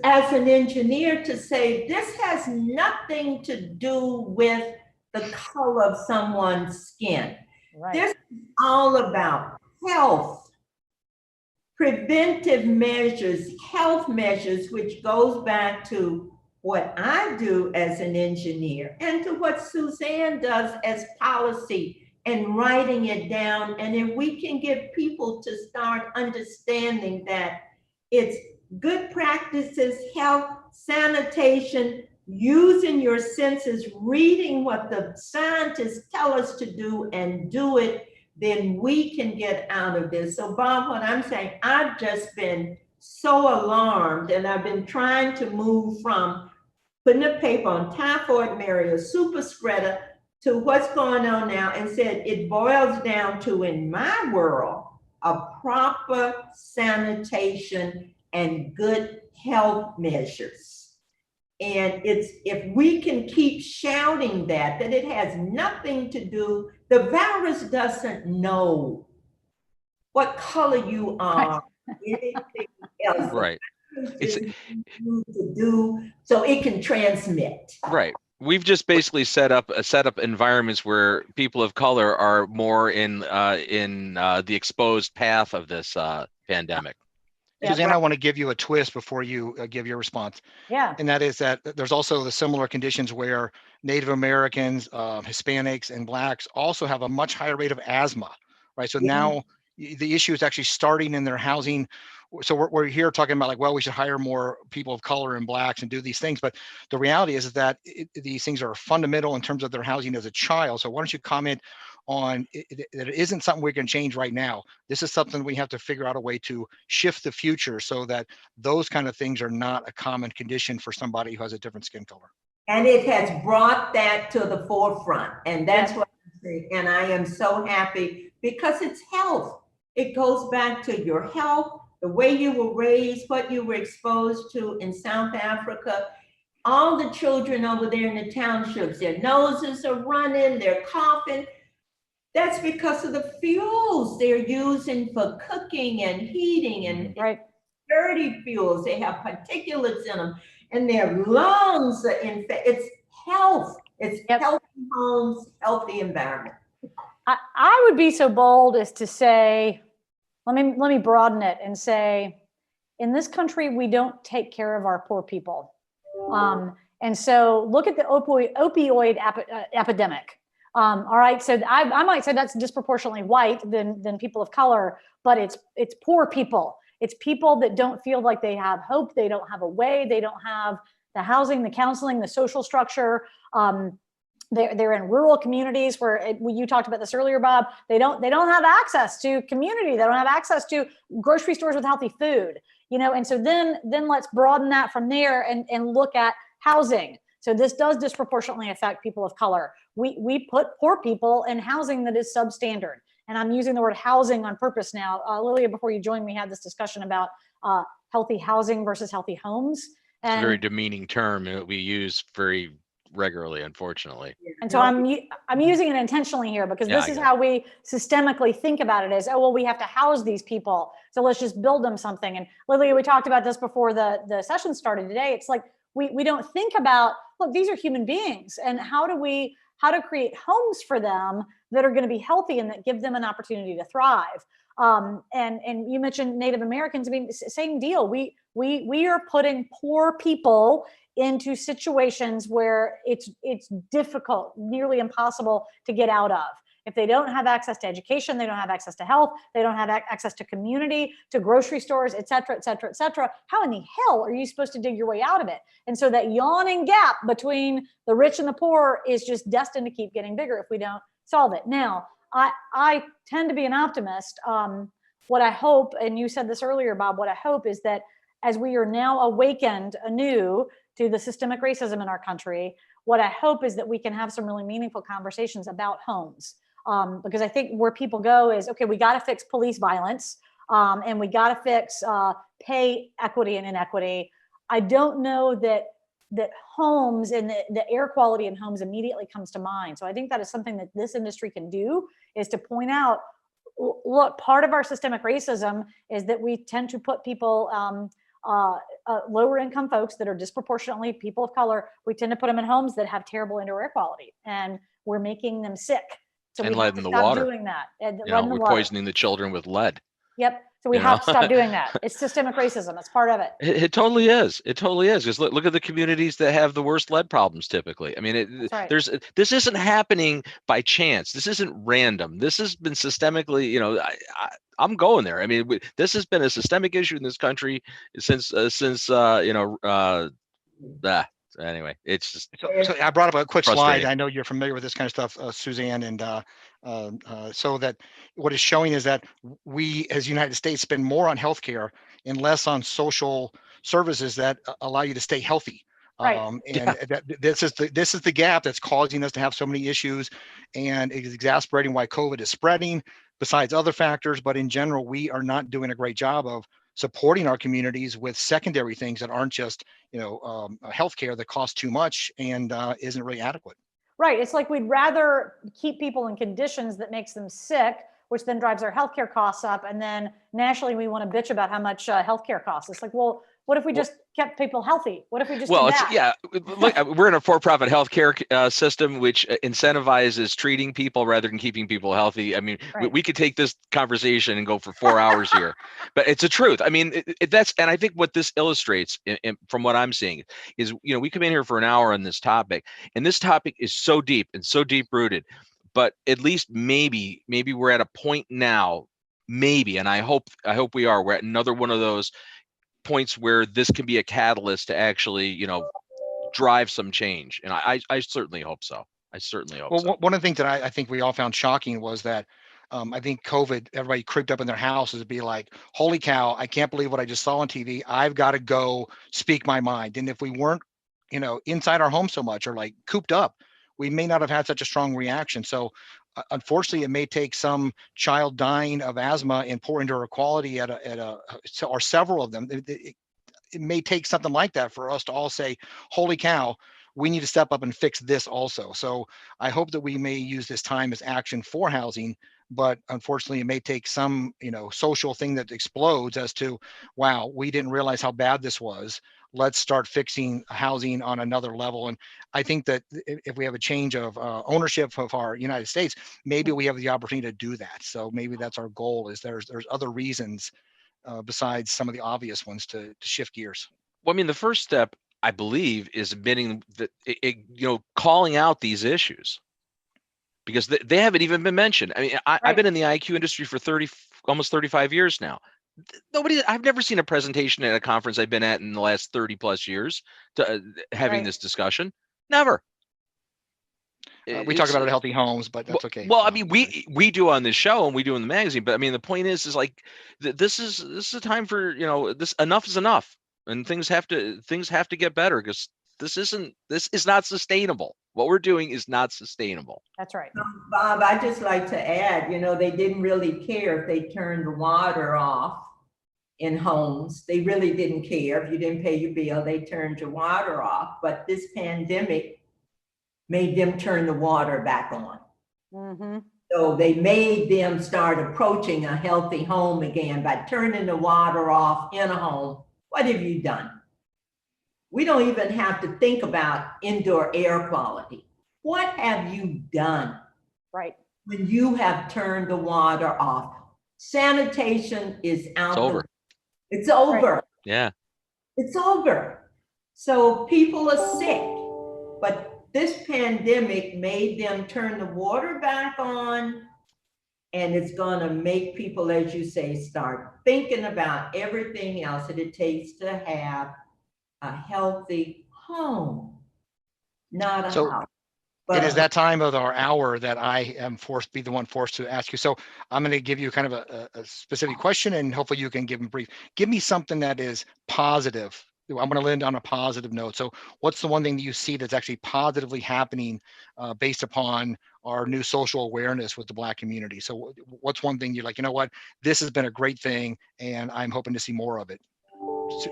D: as an engineer, to say this has nothing to do with the color of someone's skin. Right. This is all about health, preventive measures, health measures, which goes back to what I do as an engineer and to what Suzanne does as policy and writing it down. And if we can get people to start understanding that it's good practices, health, sanitation, using your senses, reading what the scientists tell us to do and do it, then we can get out of this. So Bob, what I'm saying, I've just been so alarmed, and I've been trying to move from putting a paper on Typhoid Mary, a super spreader, to what's going on now, and said it boils down to, in my world, a proper sanitation and good health measures. And it's, if we can keep shouting that it has nothing to do, the virus doesn't know what color you are, anything else.
A: Right.
D: It's to do so it can transmit.
A: Right. We've just basically set up environments where people of color are more in the exposed path of this pandemic.
B: Yeah, Suzanne, I want to give you a twist before you give your response.
C: Yeah.
B: And that is that there's also the similar conditions where Native Americans, Hispanics, and Blacks also have a much higher rate of asthma, right? So now the issue is actually starting in their housing. So we're here talking about like, well, we should hire more people of color and Blacks and do these things. But the reality is that these things are fundamental in terms of their housing as a child. So why don't you comment on that it isn't something we can change right now. This is something we have to figure out a way to shift the future so that those kind of things are not a common condition for somebody who has a different skin color.
D: And it has brought that to the forefront. And that's what I'm saying. And I am so happy because it's health. It goes back to your health, the way you were raised, what you were exposed to in South Africa. All the children over there in the townships, their noses are running, they're coughing. That's because of the fuels they're using for cooking and heating and dirty fuels. They have particulates in them and their lungs are infected. It's health. It's healthy homes, healthy environment.
C: I would be so bold as to say let me broaden it and say, in this country, we don't take care of our poor people. And so look at the opioid epidemic. All right, so I might say that's disproportionately white than people of color, but it's poor people. It's people that don't feel like they have hope. They don't have a way. They don't have the housing, the counseling, the social structure. They're in rural communities where you talked about this earlier, Bob. They don't have access to community. They don't have access to grocery stores with healthy food. And so then let's broaden that from there and look at housing. So this does disproportionately affect people of color. We put poor people in housing that is substandard. And I'm using the word housing on purpose now. Lilia, before you joined, we had this discussion about healthy housing versus healthy homes.
A: It's a very demeaning term that we use very regularly, unfortunately.
C: And so I'm using it intentionally here because this is how we systemically think about it, is, oh, well, we have to house these people, so let's just build them something. And Lilia, we talked about this before the session started today. It's like we don't think about, look, these are human beings, and how to create homes for them that are going to be healthy and that give them an opportunity to thrive. And you mentioned Native Americans. I mean, same deal. We are putting poor people into situations where it's difficult, nearly impossible to get out of. If they don't have access to education, they don't have access to health, they don't have access to community, to grocery stores, et cetera, et cetera, et cetera. How in the hell are you supposed to dig your way out of it? And so that yawning gap between the rich and the poor is just destined to keep getting bigger if we don't solve it. Now, I tend to be an optimist. What I hope, and you said this earlier, Bob, what I hope is that as we are now awakened anew to the systemic racism in our country, what I hope is that we can have some really meaningful conversations about homes. Because I think where people go is, okay, we got to fix police violence, and we got to fix pay equity and inequity. I don't know that homes and the air quality in homes immediately comes to mind. So I think that is something that this industry can do, is to point out, look, part of our systemic racism is that we tend to put people, lower income folks that are disproportionately people of color, we tend to put them in homes that have terrible indoor air quality, and we're making them sick. So
A: and
C: we have to stop doing that. And
A: we're poisoning the children with lead.
C: Yep. So we have to stop doing that. It's systemic racism. It's part of it.
A: It totally is. It totally is. Because look at the communities that have the worst lead problems typically. I mean, this isn't happening by chance. This isn't random. This has been systemically, I'm going there. I mean, this has been a systemic issue in this country since anyway, it's just
B: so I brought up a quick slide. I know you're familiar with this kind of stuff, Suzanne, and so that what it's showing is that we, as United States, spend more on healthcare and less on social services that allow you to stay healthy. And this is the gap that's causing us to have so many issues, and it's exasperating why COVID is spreading, besides other factors. But in general, we are not doing a great job of supporting our communities with secondary things that aren't just, healthcare that costs too much and isn't really adequate.
C: Right. It's like we'd rather keep people in conditions that makes them sick, which then drives our healthcare costs up. And then nationally, we want to bitch about how much healthcare costs. It's like, well, what if we just kept people healthy? What if we just
A: look, we're in a for-profit healthcare system which incentivizes treating people rather than keeping people healthy. I mean, we could take this conversation and go for 4 hours here, but it's the truth. I mean, and I think what this illustrates, from what I'm seeing, is we come in here for an hour on this topic, and this topic is so deep and so deep-rooted. But at least maybe we're at a point now, and I hope we are. We're at another one of those points where this can be a catalyst to actually, drive some change. And I certainly hope so. Well,
B: one of the things that I think we all found shocking was that I think COVID, everybody creeped up in their houses to be like, holy cow, I can't believe what I just saw on TV. I've got to go speak my mind. And if we weren't, inside our home so much, or like cooped up, we may not have had such a strong reaction. So unfortunately, it may take some child dying of asthma and poor indoor air quality or several of them. It may take something like that for us to all say, holy cow, we need to step up and fix this also. So I hope that we may use this time as action for housing, but unfortunately it may take some, social thing that explodes as to, wow, we didn't realize how bad this was. Let's start fixing housing on another level. And I think that if we have a change of ownership of our United States, maybe we have the opportunity to do that. So maybe that's our goal, is there's other reasons besides some of the obvious ones to shift gears.
A: Well, I mean, the first step, I believe, is admitting that, calling out these issues, because they haven't even been mentioned. I mean, I've been in the IQ industry for almost 35 years now. I've never seen a presentation at a conference I've been at in the last 30 plus years to having this discussion. Never.
B: We talk about it at Healthy Homes, but that's okay.
A: Well, I mean, we do on this show and we do in the magazine, but I mean, the point is like, this is a time for, this, enough is enough, and things have to get better, because this is not sustainable. What we're doing is not sustainable.
C: That's right.
D: Bob, I'd just like to add, they didn't really care if they turned the water off in homes. They really didn't care. If you didn't pay your bill, they turned your water off. But this pandemic made them turn the water back on.
C: Mm-hmm.
D: So they made them start approaching a healthy home again by turning the water off in a home. What have you done? We don't even have to think about indoor air quality. What have you done?
C: Right.
D: When you have turned the water off? Sanitation is out.
A: It's over.
D: It's over.
C: Right.
A: Yeah.
D: It's over. So people are sick, but this pandemic made them turn the water back on, and it's going to make people, as you say, start thinking about everything else that it takes to have a healthy home, not a house.
B: It is that time of our hour that I am forced to ask you. So I'm going to give you kind of a specific question, and hopefully you can give me brief. Give me something that is positive. I'm going to end on a positive note. So what's the one thing that you see that's actually positively happening based upon our new social awareness with the Black community? So what's one thing you're like, what, this has been a great thing, and I'm hoping to see more of it?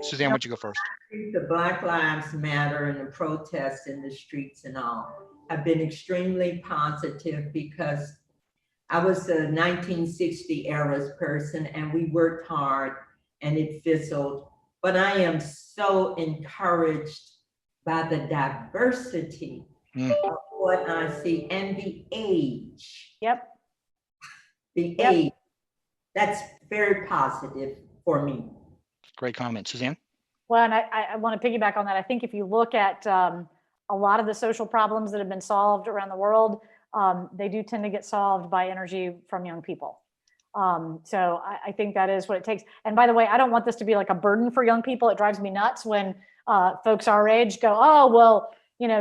B: Suzanne, why don't you go first?
D: I think the Black Lives Matter and the protests in the streets and all have been extremely positive, because I was a 1960 era's person and we worked hard and it fizzled. But I am so encouraged by the diversity of what I see, and the age.
C: Yep.
D: The age. That's very positive for me.
B: Great comment. Suzanne?
C: Well, and I want to piggyback on that. I think if you look at a lot of the social problems that have been solved around the world, they do tend to get solved by energy from young people. So I think that is what it takes. And by the way, I don't want this to be like a burden for young people. It drives me nuts when folks our age go, oh, well,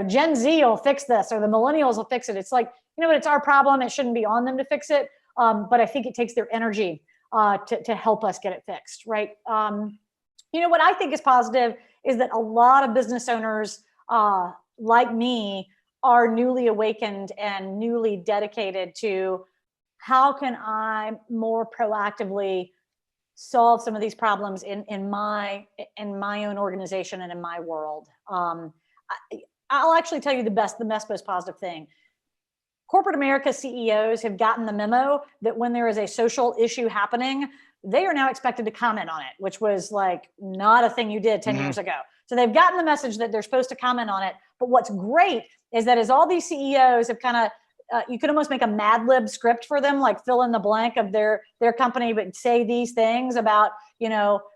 C: Gen Z will fix this, or the millennials will fix it. It's like, it's our problem. It shouldn't be on them to fix it. But I think it takes their energy to help us get it fixed, right? What I think is positive is that a lot of business owners like me are newly awakened and newly dedicated to, how can I more proactively solve some of these problems in my own organization and in my world. I'll actually tell you the most positive thing. Corporate America CEOs have gotten the memo that when there is a social issue happening, they are now expected to comment on it, which was like not a thing you did 10 years ago. So they've gotten the message that they're supposed to comment on it. But what's great is that as all these CEOs have kind of, you could almost make a Mad Lib script for them, like fill in the blank of their company, but say these things about,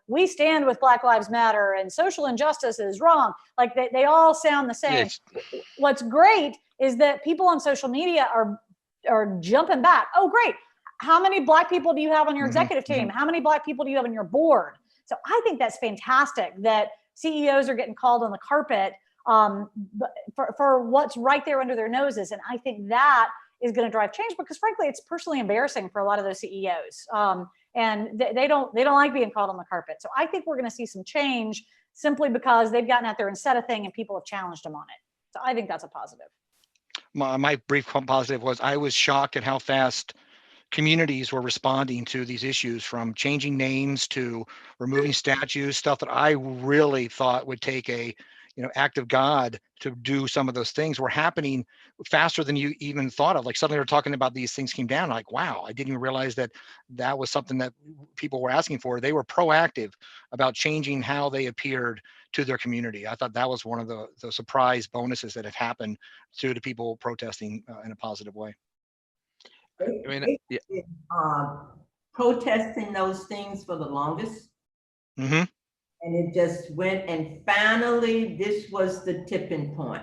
C: we stand with Black Lives Matter and social injustice is wrong. Like they all sound the same.
A: Yes.
C: What's great is that people on social media are jumping back. Oh, great. How many Black people do you have on your executive team? How many Black people do you have on your board? So I think that's fantastic that CEOs are getting called on the carpet for what's right there under their noses. And I think that is going to drive change, because frankly, it's personally embarrassing for a lot of those CEOs. And they don't like being called on the carpet. So I think we're going to see some change simply because they've gotten out there and said a thing and people have challenged them on it. So I think that's a positive.
B: My brief positive was, I was shocked at how fast communities were responding to these issues, from changing names to removing statues, stuff that I really thought would take a act of God to do some of those things were happening faster than you even thought of. Like suddenly we're talking about these things came down, like, wow, I didn't even realize that that was something that people were asking for. They were proactive about changing how they appeared to their community. I thought that was one of the surprise bonuses that have happened to the people protesting in a positive way.
A: I mean, yeah.
D: Protesting those things for the longest.
B: Mm-hmm.
D: And it just went, and finally, this was the tipping point.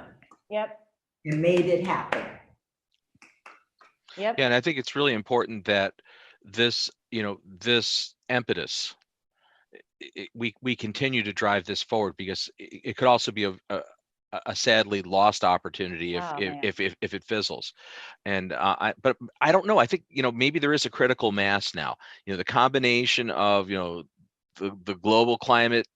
C: Yep.
D: And made it happen.
C: Yep.
A: Yeah, and I think it's really important that this, this impetus, we continue to drive this forward, because it could also be a sadly lost opportunity if it fizzles. And but I don't know. I think maybe there is a critical mass now. The combination of the global climate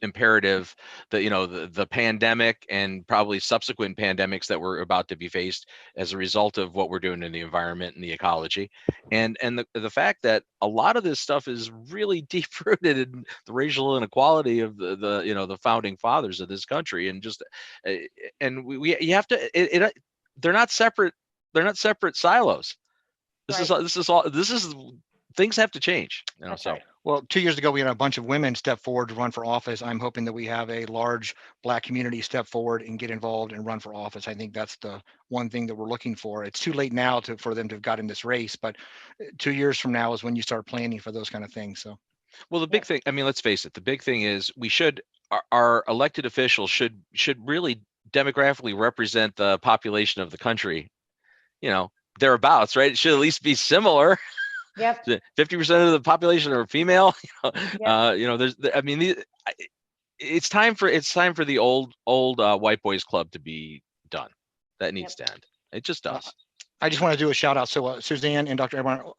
A: imperative, the pandemic, and probably subsequent pandemics that we're about to be faced as a result of what we're doing in the environment and the ecology, and the fact that a lot of this stuff is really deep rooted in the racial inequality of the founding fathers of this country, and just and you have to they're not separate silos. This is things have to change.
C: That's
A: so
C: right.
B: Well, 2 years ago, we had a bunch of women step forward to run for office. I'm hoping that we have a large Black community step forward and get involved and run for office. I think that's the one thing that we're looking for. It's too late now for them to have got in this race, but 2 years from now is when you start planning for those kind of things. So,
A: well, the big thing, I mean, let's face it, the big thing is our elected officials should really demographically represent the population of the country, thereabouts, right? It should at least be similar.
C: Yep.
A: 50% of the population are female.
C: Yep.
A: It's time for the old white boys club to be done. That needs to end. It just does.
B: I just want to do a shout out. So Suzanne and Dr. Abraham,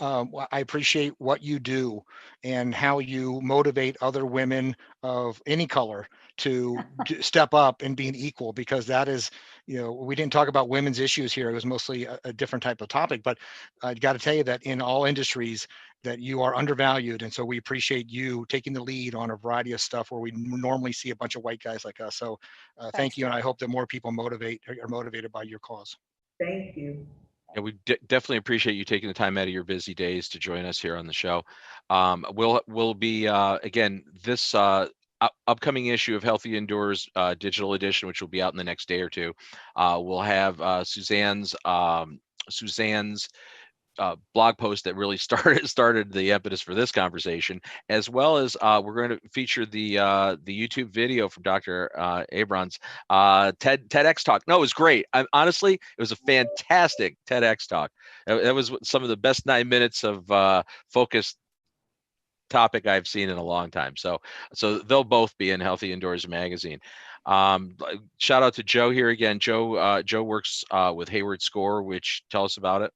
B: I appreciate what you do and how you motivate other women of any color to step up and being equal, because that is, we didn't talk about women's issues here. It was mostly a different type of topic, but I got to tell you that in all industries that you are undervalued. And so we appreciate you taking the lead on a variety of stuff where we normally see a bunch of white guys like us. So thank you. And I hope that more people are motivated by your cause.
D: Thank you.
A: Yeah, we definitely appreciate you taking the time out of your busy days to join us here on the show. We'll be again this upcoming issue of Healthy Indoors digital edition, which will be out in the next day or two. We'll have Suzanne's blog post that really started the impetus for this conversation, as well as we're going to feature the YouTube video from Dr. Abrams TEDx talk. No, it was great. Honestly, it was a fantastic TEDx talk. That was some of the best 9 minutes of focused topic I've seen in a long time. So they'll both be in Healthy Indoors magazine. Shout out to Joe here again. Joe works with Hayward Score, which tell us about it.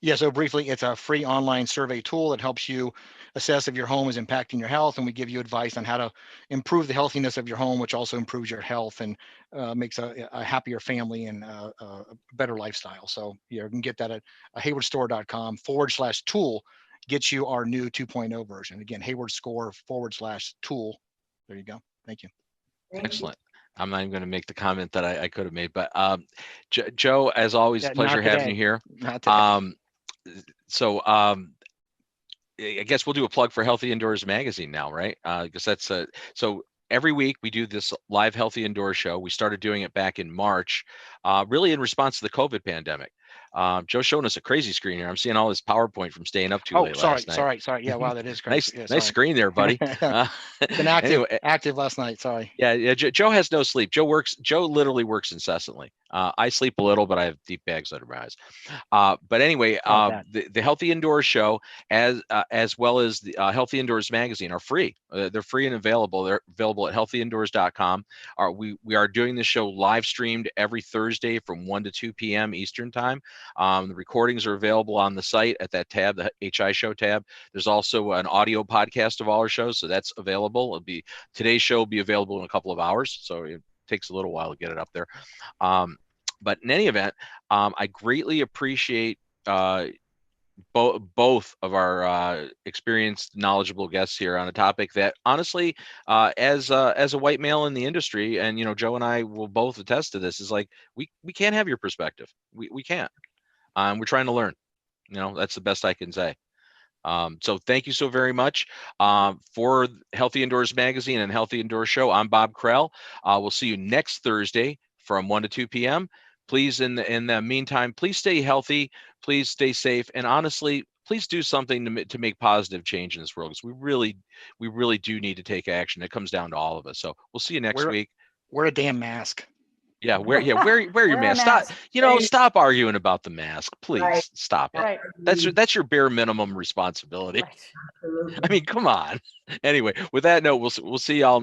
B: Yeah, so briefly, it's a free online survey tool that helps you assess if your home is impacting your health, and we give you advice on how to improve the healthiness of your home, which also improves your health and makes a happier family and a better lifestyle. So you can get that at haywardstore.com/tool, gets you our new 2.0 version. Again, haywardscore/tool. There you go. Thank you.
A: Excellent. I'm not even going to make the comment that I could have made, but Joe, as always, pleasure having you here.
B: Not today.
A: I guess we'll do a plug for Healthy Indoors magazine now, right? Because that's so every week we do this live Healthy Indoors show. We started doing it back in March, really in response to the COVID pandemic. Joe's showing us a crazy screen here. I'm seeing all this PowerPoint from staying up too late last night.
B: Sorry. Yeah, wow, that is crazy.
A: Nice screen there, buddy.
B: Been active last night. Sorry.
A: Yeah. Joe has no sleep. Joe literally works incessantly. I sleep a little, but I have deep bags under my eyes. But anyway, the Healthy Indoors show, as well as the Healthy Indoors magazine, are free. They're free and available. They're available at healthyindoors.com. We are doing this show live streamed every Thursday from 1 to 2 p.m. Eastern time. The recordings are available on the site at that tab, the HI Show tab. There's also an audio podcast of all our shows, so that's available. Today's show will be available in a couple of hours, so it takes a little while to get it up there. But in any event, I greatly appreciate both of our experienced, knowledgeable guests here on a topic that, honestly, as a white male in the industry, and Joe and I will both attest to this, is like we can't have your perspective. We can't. We're trying to learn. That's the best I can say. So thank you so very much for Healthy Indoors Magazine and Healthy Indoors Show. I'm Bob Krell. We'll see you next Thursday from 1 to 2 p.m. Please, in the meantime, please stay healthy, please stay safe, and honestly, please do something to make positive change in this world, because we really do need to take action. It comes down to all of us. So we'll see you next week.
B: Wear a damn mask.
A: Yeah, wear your mask. Stop, stop arguing about the mask, please.
D: Right.
A: Stop it.
C: Right.
A: That's your bare minimum responsibility.
C: Right.
A: I mean, come on. Anyway, with that note, we'll see y'all